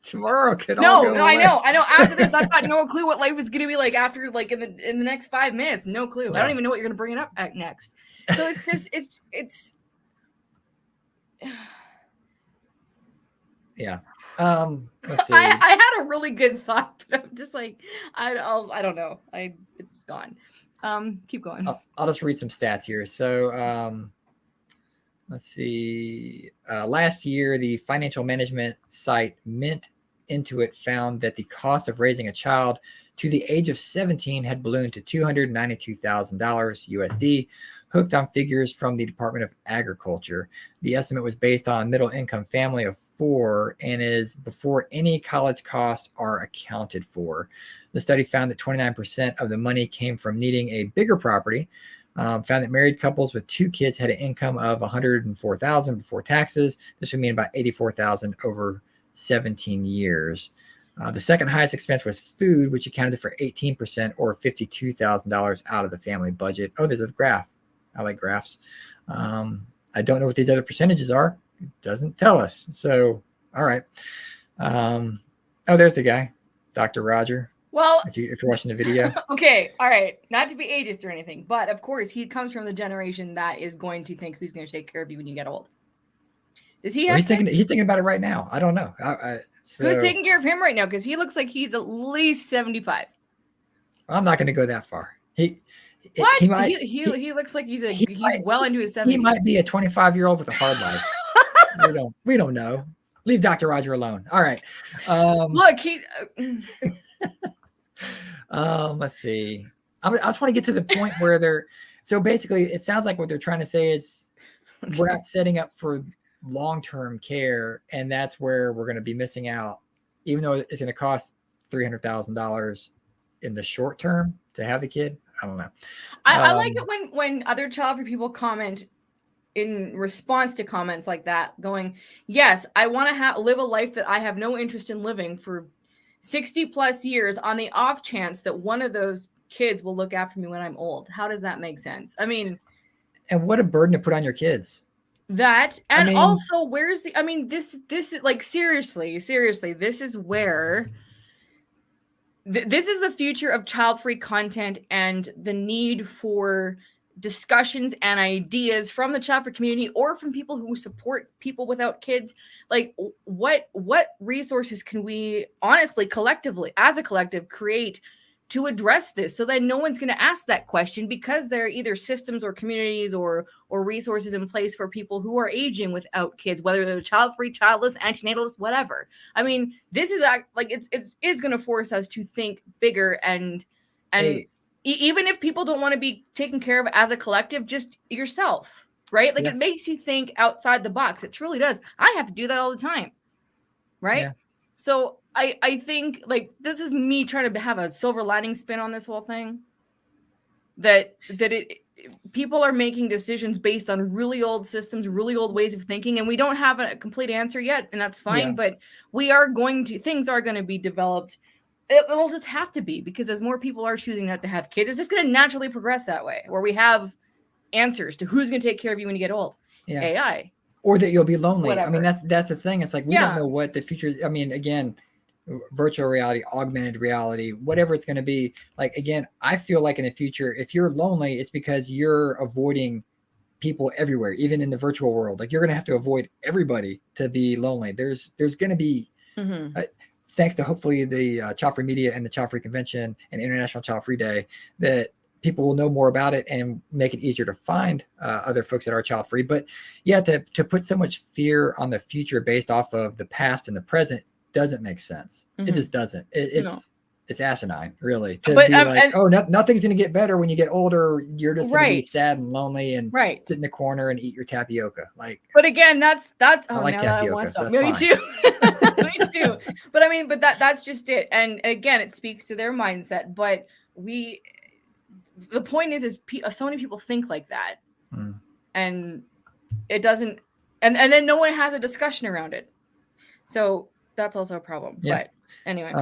Tomorrow could all go away. I know. After this, I've got no clue what life is going to be like after, in the next 5 minutes. No clue. I don't even know what you're going to bring it up at next. So it's just it's. Yeah. Let's see. I had a really good thought, but I'm just I don't know. It's gone. Keep going. I'll just read some stats here. So let's see. Last year, the financial management site Mint into it found that the cost of raising a child to the age of 17 had ballooned to $292,000 USD, hooked on figures from the Department of Agriculture. The estimate was based on a middle-income family of 4 and is before any college costs are accounted for. The study found that 29% of the money came from needing a bigger property. Found that married couples with 2 kids had an income of $104,000 before taxes. This would mean about $84,000 over 17 years. The second highest expense was food, which accounted for 18% or $52,000 out of the family budget. Oh, there's a graph. I like graphs. I don't know what these other percentages are. It doesn't tell us. So, all right. Oh, there's the guy, Dr. Roger. Well, if you're watching the video. Okay, all right. Not to be ageist or anything, but of course he comes from the generation that is going to think who's going to take care of you when you get old. Does he have? He's thinking about it right now. I don't know. Who's taking care of him right now? Because he looks like he's at least 75. I'm not going to go that far. He looks like he's well into his 70s. He might be a 25-year-old with a hard life. we don't know. Leave Dr. Roger alone. All right. Look, he. Let's see. I just want to get to the point where they're. So basically, it sounds like what they're trying to say is we're not setting up for long-term care, and that's where we're going to be missing out, even though it's going to cost $300,000 in the short term to have the kid. I don't know. I like it when other child-free people comment in response to comments like that, going, yes, I want to live a life that I have no interest in living for 60 plus years on the off chance that one of those kids will look after me when I'm old. How does that make sense? I mean, and what a burden to put on your kids. That, and also where's the, this is like, seriously, this is where this is the future of child-free content and the need for discussions and ideas from the child-free community or from people who support people without kids. Like what resources can we honestly collectively as a collective create to address this so that no one's going to ask that question, because there are either systems or communities or resources in place for people who are aging without kids, whether they're child-free, childless, antinatalist, whatever. I mean, this is like it's going to force us to think bigger and even if people don't want to be taken care of as a collective, just yourself, right? Like It makes you think outside the box. It truly does. I have to do that all the time, right? Yeah. So I think like this is me trying to have a silver lining spin on this whole thing. That people are making decisions based on really old systems, really old ways of thinking, and we don't have a complete answer yet, and that's fine. Yeah. But things are going to be developed. It'll just have to be, because as more people are choosing not to have kids, it's just going to naturally progress that way, where we have answers to who's going to take care of you when you get old. Yeah. AI. Or that you'll be lonely. Whatever. I mean, that's the thing. It's like, we don't know what the future is. I mean, again, virtual reality, augmented reality, whatever it's going to be. Like, again, I feel like in the future, if you're lonely, it's because you're avoiding people everywhere, even in the virtual world. Like, you're going to have to avoid everybody to be lonely. There's going to be, thanks to hopefully the Childfree Media and the Childfree Convention and International Childfree Day, that people will know more about it and make it easier to find other folks that are child-free. But yeah, to put so much fear on the future based off of the past and the present doesn't make sense. It just doesn't. It's asinine, really. To be like, nothing's going to get better when you get older. You're just going to be sad and lonely and sit in the corner and eat your tapioca. Like, but again, that's. I like tapioca. So me too. Me too. But that's just it. And again, it speaks to their mindset. But the point is so many people think like that, and it doesn't. And then no one has a discussion around it. So that's also a problem. Yeah. But anyway,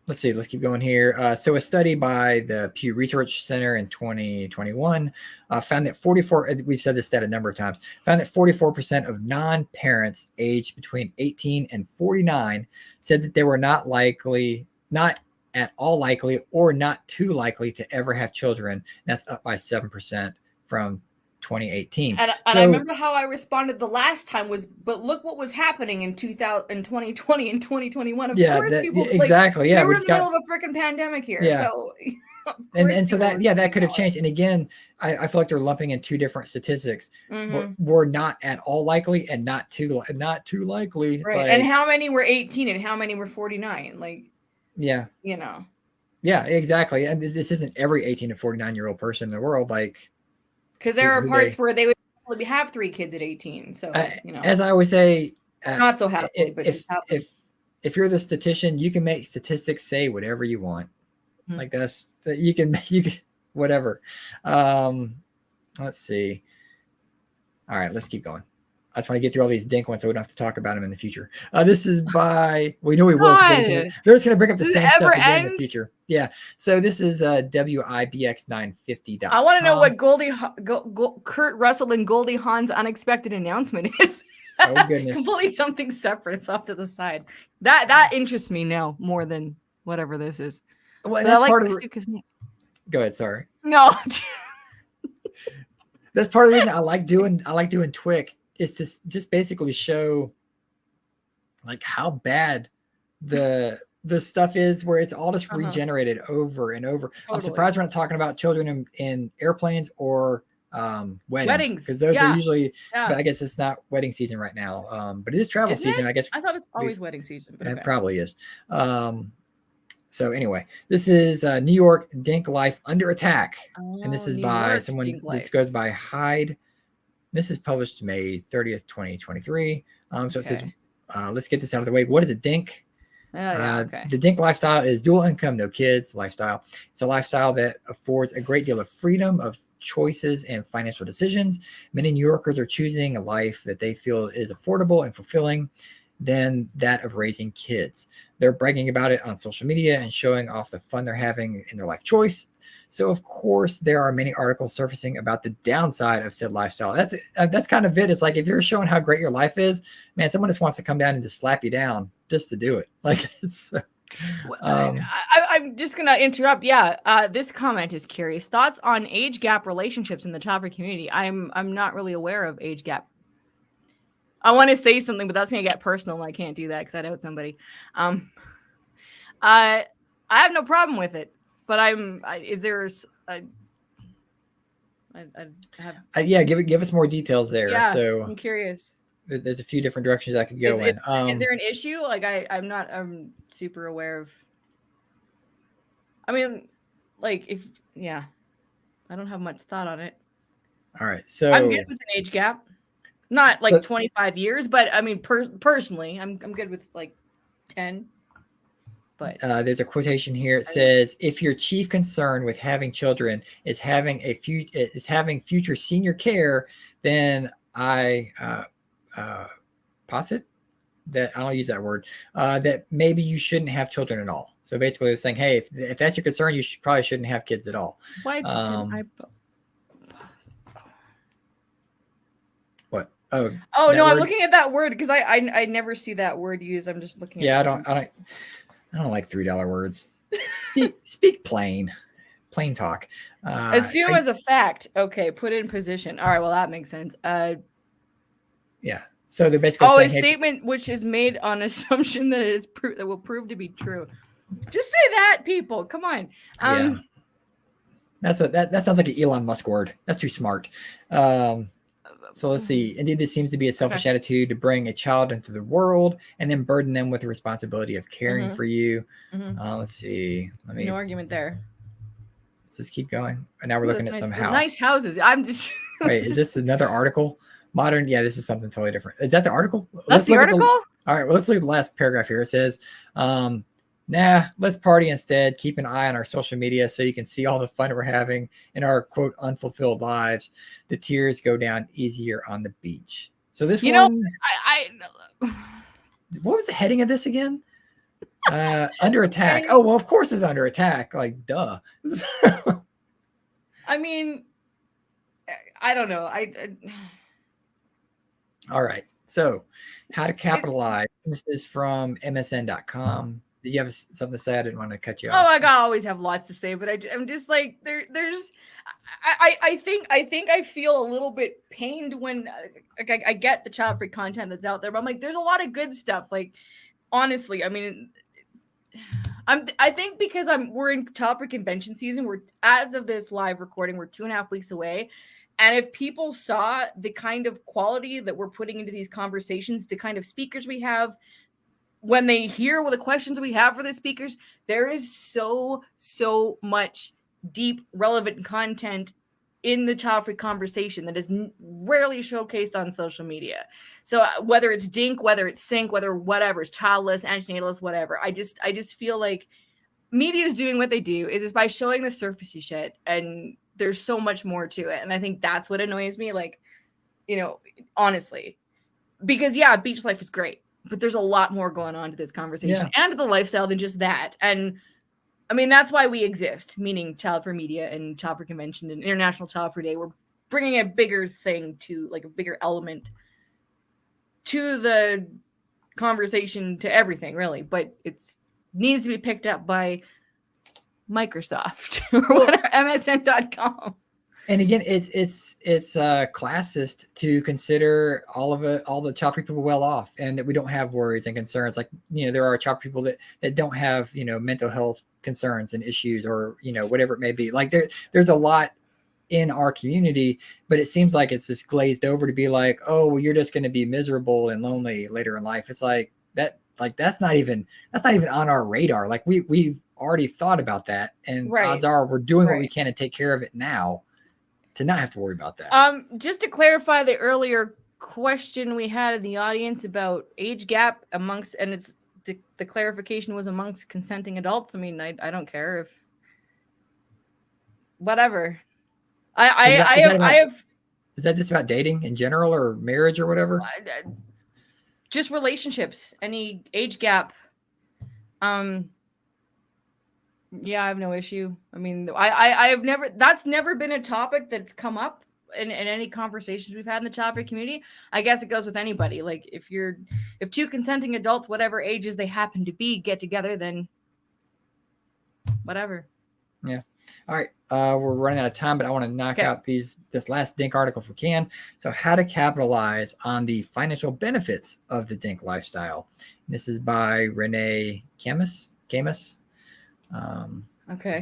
let's see. Let's keep going here. So a study by the Pew Research Center in 2021 found that 44. We've said this stat a number of times. Found that 44% of non-parents aged between 18 and 49 said that they were not at all likely or not too likely to ever have children. That's up by 7% from 2018. And I remember how I responded the last time but look what was happening in 2020 and 2021. Of course, people exactly. they were in the middle of a freaking pandemic here. Yeah. So And so that could have changed. And again, I feel like they're lumping in two different statistics. We're not at all likely and not too likely. It's right. Like, and how many were 18 and how many were 49? Like, yeah, you know. Yeah, exactly. And this isn't every 18 to 49-year-old person in the world. Like, because there are parts where they would probably have 3 kids at 18. So, you know, as I always say, not so happily, but if you're the statistician, you can make statistics say whatever you want. Like you can whatever. Let's see. All right, let's keep going. I just want to get through all these dink ones so we don't have to talk about them in the future. This is by, we know we will. They're just going to bring up the same stuff again in the future. Yeah. So this is WIBX 950. I want to know what Kurt Russell and Goldie Hawn's unexpected announcement is. Oh, goodness. Completely something separate. It's off to the side. That interests me now more than whatever this is. Well, that's part of Go ahead. Sorry. No. That's part of the reason I like doing t.w.i.c is to just basically show like how bad the stuff is, where it's all just regenerated over and over. Totally. I'm surprised we're not talking about children in airplanes or weddings, because those are usually, but I guess it's not wedding season right now. But it is travel season. I guess I thought it's always wedding season, but it probably is. So anyway, this is New York Dink Life Under Attack. And this is by someone, this goes by Hyde. This is published May 30th, 2023. So it says, let's get this out of the way. What is a dink? The dink lifestyle is dual income, no kids lifestyle. It's a lifestyle that affords a great deal of freedom of choices and financial decisions. Many New Yorkers are choosing a life that they feel is affordable and fulfilling than that of raising kids. They're bragging about it on social media and showing off the fun they're having in their life choice. So, of course, there are many articles surfacing about the downside of said lifestyle. That's kind of it. It's like, if you're showing how great your life is, man, someone just wants to come down and just slap you down just to do it. Like, it's... I'm just gonna interrupt. This comment is curious. Thoughts on age gap relationships in the Childfree community? I'm not really aware of age gap. I want to say something, but that's gonna get personal, and I can't do that because I'd out somebody. I have no problem with it, but give us more details there. Yeah, so I'm curious. There's a few different directions I could go in. Is there an issue? Like, I'm super aware of. I mean, like, I don't have much thought on it. All right, so I'm good with an age gap, not like 25 years, but I mean, personally, I'm good with like 10. But there's a quotation here. It says, "If your chief concern with having children is having future senior care, then I posit that I don't use that word. That maybe you shouldn't have children at all." So basically, they're saying, "Hey, if that's your concern, you probably shouldn't have kids at all." Why? What? Oh no, I'm looking at that word because I never see that word used. I'm just looking. Yeah, I don't like $3 words. Speak plain talk. Assume as a fact. Okay, put it in position. All right, well, that makes sense. Yeah. So they're basically saying, a statement which is made on assumption that it is that will prove to be true. Just say that, people. Come on. Yeah. That sounds like an Elon Musk word. That's too smart. So let's see. Indeed, this seems to be a selfish attitude to bring a child into the world and then burden them with the responsibility of caring for you. Let's see. No argument there. Let's just keep going. And now we're looking at some house. Nice houses. I'm just. Wait, is this another article? Modern. Yeah, this is something totally different. Is that the article? That's the article? All right. Well, let's look at the last paragraph here. It says, let's party instead. Keep an eye on our social media so you can see all the fun we're having in our, quote, unfulfilled lives. The tears go down easier on the beach. So this one, what was the heading of this again? Under attack. Oh, well, of course it's under attack. Like, duh. I mean, I don't know. All right. So how to capitalize. This is from MSN.com. Did you have something to say? I didn't want to cut you off. Oh, I always have lots to say, but I'm just like, there's, I think I feel a little bit pained when I get the child-free content that's out there, but I'm like, there's a lot of good stuff. Like, honestly, I mean, I think because we're in Childfree convention season. We're, as of this live recording, we're 2.5 weeks away. And if people saw the kind of quality that we're putting into these conversations, the kind of speakers we have, when they hear the questions we have for the speakers, there is so much deep, relevant content in the Childfree conversation that is rarely showcased on social media. So whether it's DINK, whether it's SYNC, whether whatever, it's childless, antinatalist, whatever, I just feel like media is doing what they do is by showing the surfacey shit, and there's so much more to it. And I think that's what annoys me, like, you know, honestly, because yeah, beach life is great, but there's a lot more going on to this conversation and to the lifestyle than just that. And I mean, that's why we exist, meaning Childfree Media and Childfree Convention and International Childfree Day. We're bringing a bigger thing to, like, a bigger element to the conversation, to everything, really. But it needs to be picked up by Microsoft or whatever, MSN.com. And again, it's classist to consider all the Childfree people well off, and that we don't have worries and concerns. Like, you know, there are Childfree people that don't have, you know, mental health concerns and issues, or, you know, whatever it may be. Like there's a lot in our community, but it seems like it's just glazed over to be like, oh, well, you're just going to be miserable and lonely later in life. It's like that's not even on our radar. Like we've already thought about that, and odds are we're doing what we can to take care of it now, to not have to worry about that. Just to clarify the earlier question we had in the audience about age gap amongst, and it's the clarification was amongst consenting adults. I mean, I don't care if whatever. Is that just about dating in general, or marriage, or whatever? Just relationships, any age gap. Yeah, I have no issue. I mean, that's never been a topic that's come up in any conversations we've had in the Childfree community. I guess it goes with anybody. Like, if two consenting adults, whatever ages they happen to be, get together, then whatever. Yeah. All right. We're running out of time, but I want to knock out this last DINK article if we can. So, how to capitalize on the financial benefits of the DINK lifestyle. This is by Renee Camus.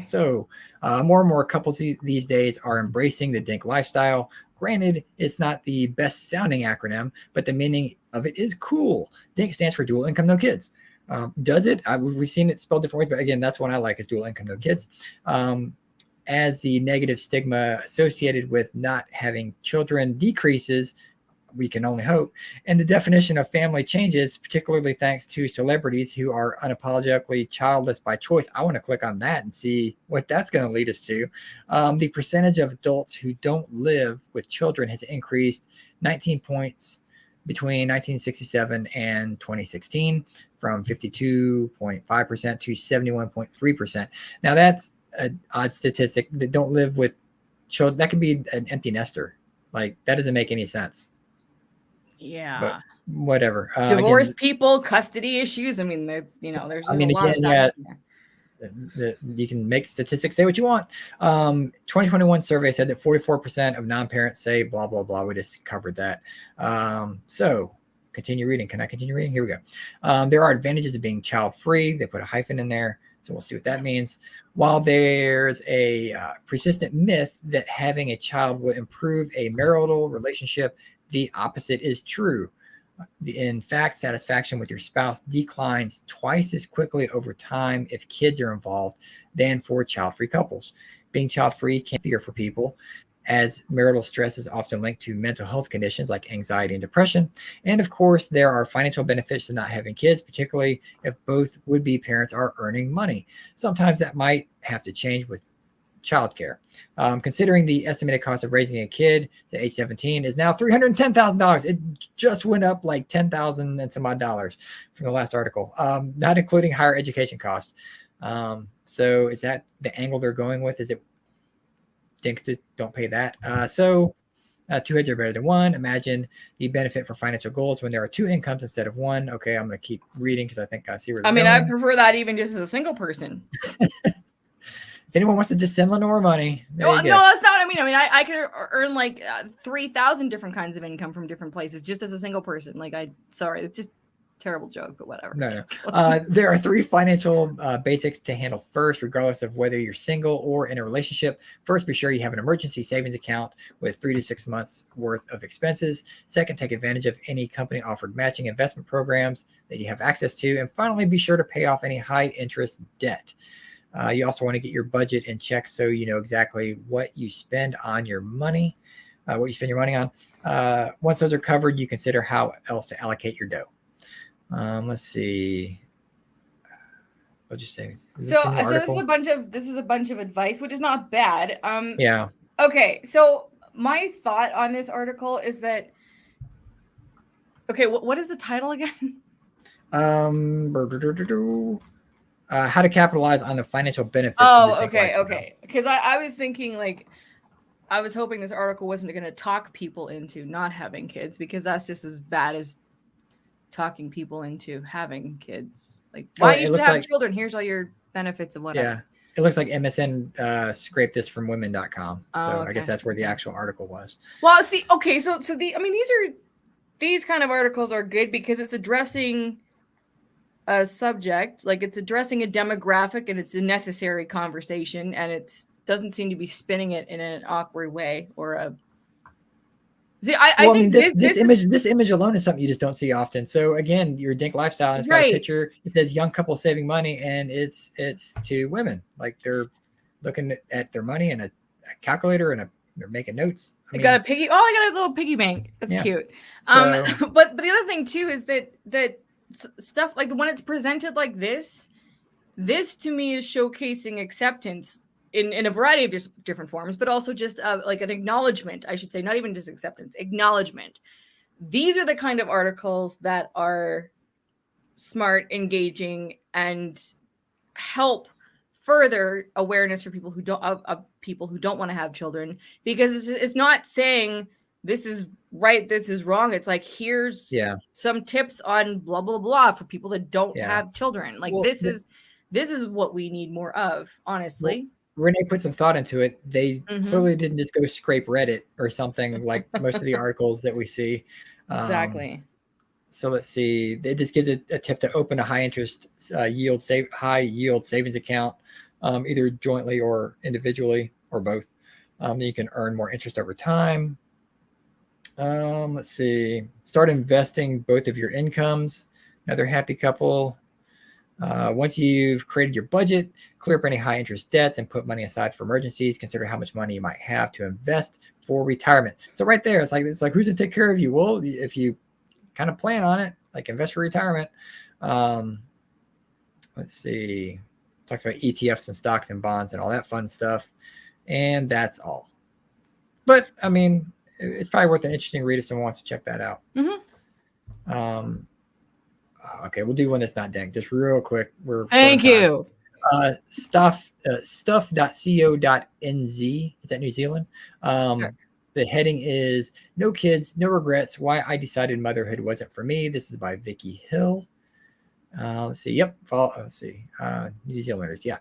So more and more couples these days are embracing the DINK lifestyle. Granted, it's not the best sounding acronym, but the meaning of it is cool. DINK stands for dual income, no kids. Does it? We've seen it spelled different ways, but again, that's what I like, is dual income, no kids. As the negative stigma associated with not having children decreases, we can only hope, and the definition of family changes, particularly thanks to celebrities who are unapologetically childless by choice. I want to click on that and see what that's going to lead us to. The percentage of adults who don't live with children has increased 19 points between 1967 and 2016, from 52.5% to 71.3%. Now, that's an odd statistic. That don't live with children, that could be an empty nester. Like, that doesn't make any sense. Yeah. But whatever. Divorced people, custody issues. I mean, there's a lot of factors there. You can make statistics say what you want. 2021 survey said that 44% of non-parents say blah, blah, blah. We just covered that. So continue reading. Can I continue reading? Here we go. There are advantages of being child-free. They put a hyphen in there, so we'll see what that means. While there's a persistent myth that having a child will improve a marital relationship, the opposite is true. In fact, satisfaction with your spouse declines twice as quickly over time if kids are involved than for child-free couples. Being child-free can be fear for people, as marital stress is often linked to mental health conditions like anxiety and depression. And of course, there are financial benefits to not having kids, particularly if both would-be parents are earning money. Sometimes that might have to change with childcare. Considering the estimated cost of raising a kid to age 17 is now $310,000. It just went up like $10,000 and some odd dollars from the last article, not including higher education costs. So is that the angle they're going with? Is it DINKs just don't pay that? So two heads are better than one. Imagine the benefit for financial goals when there are two incomes instead of one. Okay, I'm going to keep reading because I think I see where they're going. I prefer that even just as a single person. If anyone wants to just send LeNora money, no, that's not what I mean. I could earn like 3,000 different kinds of income from different places just as a single person. It's just Terrible joke, but whatever. No. There are 3 financial basics to handle first, regardless of whether you're single or in a relationship. First, be sure you have an emergency savings account with 3 to 6 months worth of expenses. Second, take advantage of any company offered matching investment programs that you have access to. And finally, be sure to pay off any high interest debt. You also want to get your budget in check so you know exactly what you spend on your money, what you spend your money on. Once those are covered, you consider how else to allocate your dough. Let's see. What'd you say? So this is a bunch of advice, which is not bad. Yeah. Okay, so my thought on this article is that. Okay, what is the title again? How to capitalize on the financial benefits. Oh, okay. Because I was thinking like, I was hoping this article wasn't going to talk people into not having kids, because that's just as bad as talking people into having kids. Like, why you should have children? Here's all your benefits and whatever. Yeah, it looks like MSN scraped this from women.com. So I guess that's where the actual article was. Well, see, okay, so these kind of articles are good because it's addressing a subject, like it's addressing a demographic, and it's a necessary conversation, and it doesn't seem to be spinning it in an awkward way or a. See, I think this image alone is something you just don't see often. So again, your Dink lifestyle, and it's got a picture. It says young couple saving money, and it's to women, like they're looking at their money and a calculator, and they're making notes. I got a little piggy bank. That's cute. So, but the other thing too is that stuff like when it's presented like this to me is showcasing acceptance in a variety of just different forms, but also just like an acknowledgement, I should say, not even just acceptance, acknowledgement. These are the kind of articles that are smart, engaging, and help further awareness for people who don't want to have children, because it's not saying this is right, this is wrong. It's like, here's some tips on blah blah blah for people that don't have children. Like, this is what we need more of, honestly. Renee put some thought into it. They clearly didn't just go scrape Reddit or something like most of the articles that we see. Exactly. So let's see. It just gives a tip to open a high yield savings account, either jointly or individually or both. You can earn more interest over time. Let's see. Start investing both of your incomes. Another happy couple. Once you've created your budget, clear up any high interest debts and put money aside for emergencies. Consider how much money you might have to invest for retirement. So right there, it's like who's going to take care of you? Well, if you kind of plan on it, like invest for retirement. Let's see. Talks about ETFs and stocks and bonds and all that fun stuff. And that's all. But I mean, it's probably worth an interesting read if someone wants to check that out. Okay, we'll do one that's not Dink. Just real quick. Thank you. Stuff.co.nz. Is that New Zealand? Sure. The heading is "No Kids, No Regrets: Why I Decided Motherhood Wasn't for Me." This is by Vicky Hill. Let's see. Yep. Let's see. New Zealanders. Yeah.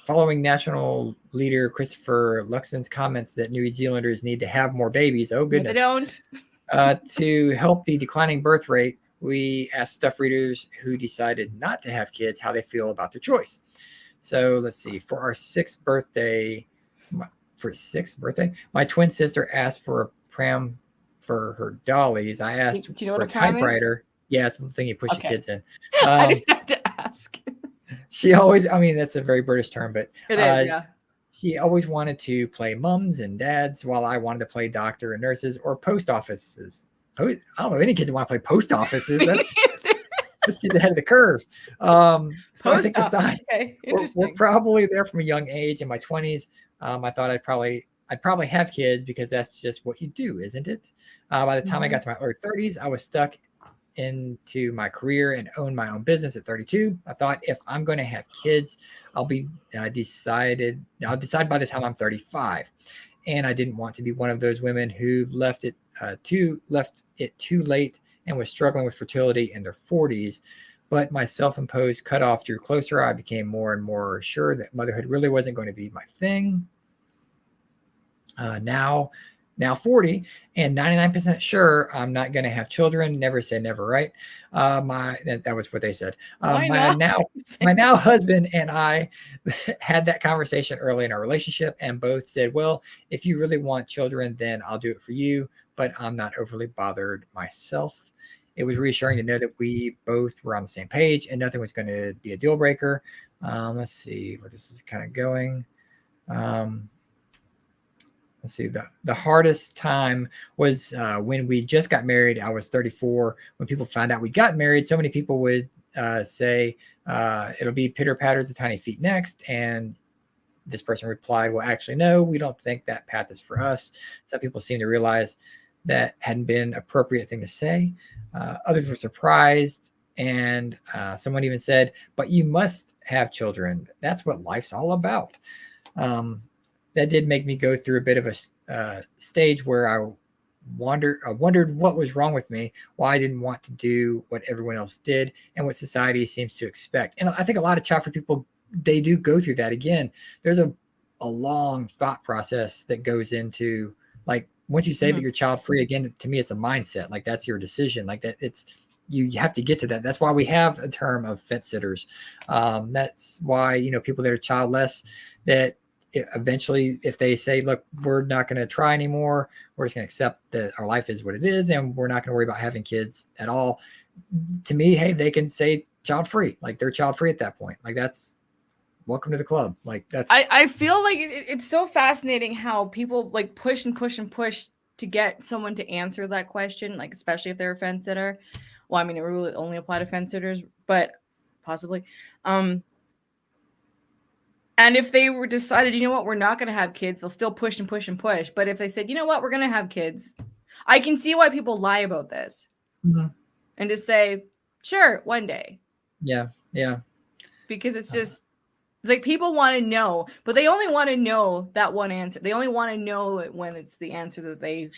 Following national leader Christopher Luxon's comments that New Zealanders need to have more babies. Oh goodness. They don't. To help the declining birth rate, we asked Stuff readers who decided not to have kids how they feel about their choice. So let's see. For our sixth birthday, my twin sister asked for a pram for her dollies. I asked for a typewriter. Yeah, it's the thing you push your kids in. I just have to ask. She always, I mean, that's a very British term, but it is, yeah. She always wanted to play mums and dads while I wanted to play doctor and nurses or post offices. I don't know any kids that want to play post offices. That's just ahead of the curve. So I think besides, we're probably there from a young age. In my 20s, I thought I'd probably have kids because that's just what you do, isn't it? By the time I got to my early 30s, I was stuck into my career and own my own business at 32. I thought if I'm going to have kids, I'll decide by the time I'm 35. And I didn't want to be one of those women who left it too late and was struggling with fertility in their 40s. But my self-imposed cutoff drew closer. I became more and more sure that motherhood really wasn't going to be my thing. Now, now 40 and 99% sure I'm not going to have children. Never say never, right? That was what they said. Why My not? now husband and I had that conversation early in our relationship and both said, well, if you really want children, then I'll do it for you, but I'm not overly bothered myself. It was reassuring to know that we both were on the same page and nothing was going to be a deal breaker. Let's see where this is kind of going. Let's see, the hardest time was when we just got married. I was 34. When people found out we got married, so many people would say it'll be pitter patters of tiny feet next. And this person replied, well, actually, no, we don't think that path is for us. Some people seem to realize that hadn't been an appropriate thing to say. Others were surprised. And someone even said, but you must have children. That's what life's all about. That did make me go through a bit of a stage where I wondered what was wrong with me, why I didn't want to do what everyone else did and what society seems to expect. And I think a lot of child-free people, they do go through that. Again, there's a long thought process that goes into, like, once you say that you're child-free, again, to me, it's a mindset. Like, that's your decision. Like, that it's, you have to get to that. That's why we have a term of fence sitters. That's why, people that are childless, that eventually, if they say, look, we're not going to try anymore, we're just going to accept that our life is what it is and we're not going to worry about having kids at all, to me, hey, they can say child free. Like, they're child free at that point. Like, that's welcome to the club. Like, that's, I feel like it's so fascinating how people like push and push and push to get someone to answer that question, like, especially if they're a fence sitter. Well, I mean, it really only apply to fence sitters, but possibly. And if they were decided, we're not going to have kids, they'll still push and push and push. But if they said, we're going to have kids, I can see why people lie about this and just say, sure, one day. Yeah. Yeah. Because it's just, it's like people want to know, but they only want to know that one answer. They only want to know it when it's the answer that they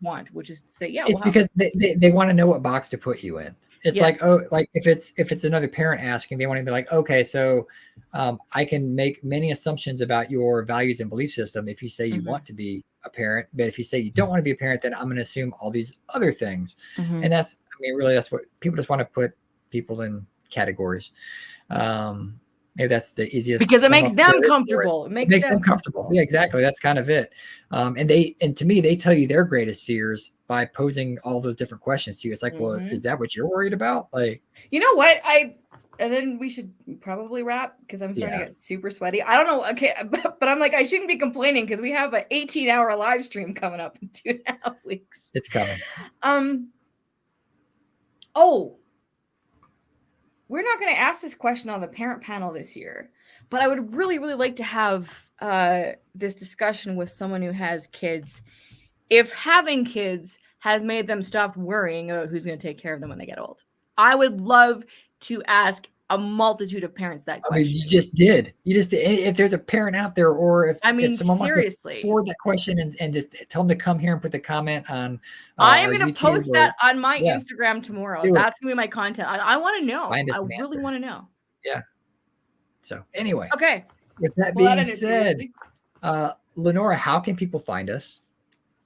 want, which is to say, yeah. It's because they want to know what box to put you in. It's like, oh, like if it's another parent asking, they want to be like, okay, so I can make many assumptions about your values and belief system if you say you want to be a parent, but if you say you don't want to be a parent, then I'm going to assume all these other things. And that's, I mean, really, that's what people just want to put people in categories. Maybe that's the easiest, because it makes them comfortable. It makes them comfortable. Yeah, exactly. That's kind of it. And to me, they tell you their greatest fears by posing all those different questions to you. It's like, well, is that what you're worried about? Like, you know what? And then we should probably wrap because I'm starting to get super sweaty. I don't know. Okay. But I'm like, I shouldn't be complaining because we have an 18-hour live stream coming up in 2.5 weeks. It's coming. Oh, we're not going to ask this question on the parent panel this year, but I would really, really like to have this discussion with someone who has kids. If having kids has made them stop worrying about who's going to take care of them when they get old. I would love to ask a multitude of parents that question. I mean, you just did. If there's a parent out there, or if someone seriously wants to forward that question and just tell them to come here and put the comment on. I am going to post that on my Instagram tomorrow. That's going to be my content. I want to know. I really want to know. Yeah. So anyway. Okay. With that being said, LeNora, how can people find us?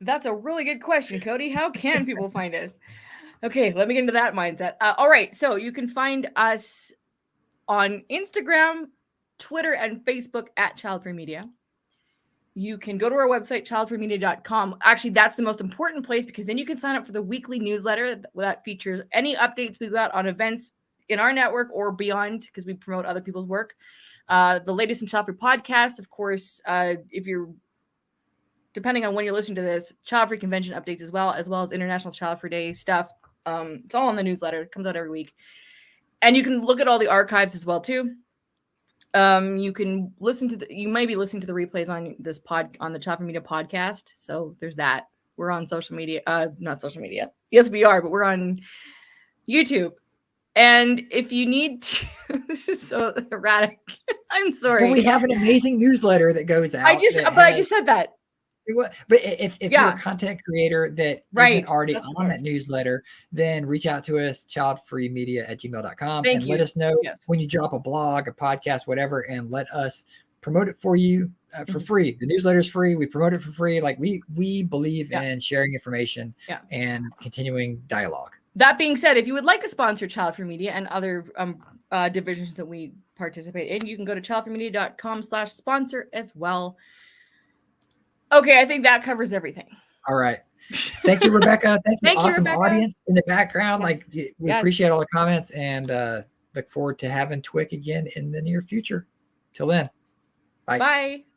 That's a really good question, Cody. How can people find us? Okay, let me get into that mindset. All right, so you can find us on Instagram, Twitter, and Facebook at Childfree Media. You can go to our website, childfreemedia.com. Actually, that's the most important place because then you can sign up for the weekly newsletter that features any updates we've got on events in our network or beyond because we promote other people's work. The latest in Childfree podcasts, of course, if you're depending on when you're listening to this, Childfree convention updates as well as International Childfree Day stuff. It's all in the newsletter. It comes out every week. And you can look at all the archives as well, too. You can you may be listening to the replays on on the Childfree Media podcast. So there's that. We're on social media, not social media. Yes, we are, but we're on YouTube. And if you need to, this is so erratic. I'm sorry. Well, we have an amazing newsletter that goes out. I just said that. But if you're a content creator that isn't already on that newsletter, then reach out to us, childfreemedia@gmail.com, and let us know when you drop a blog, a podcast, whatever, and let us promote it for you for free. The newsletter is free. We promote it for free. Like we believe in sharing information and continuing dialogue. That being said, if you would like to sponsor Childfree Media and other divisions that we participate in, you can go to childfreemedia.com/sponsor as well. Okay, I think that covers everything. All right. Thank you, Rebecca. Thank you. Awesome Rebecca. Audience in the background. Like we appreciate all the comments and look forward to having t.w.i.c again in the near future. Till then. Bye. Bye.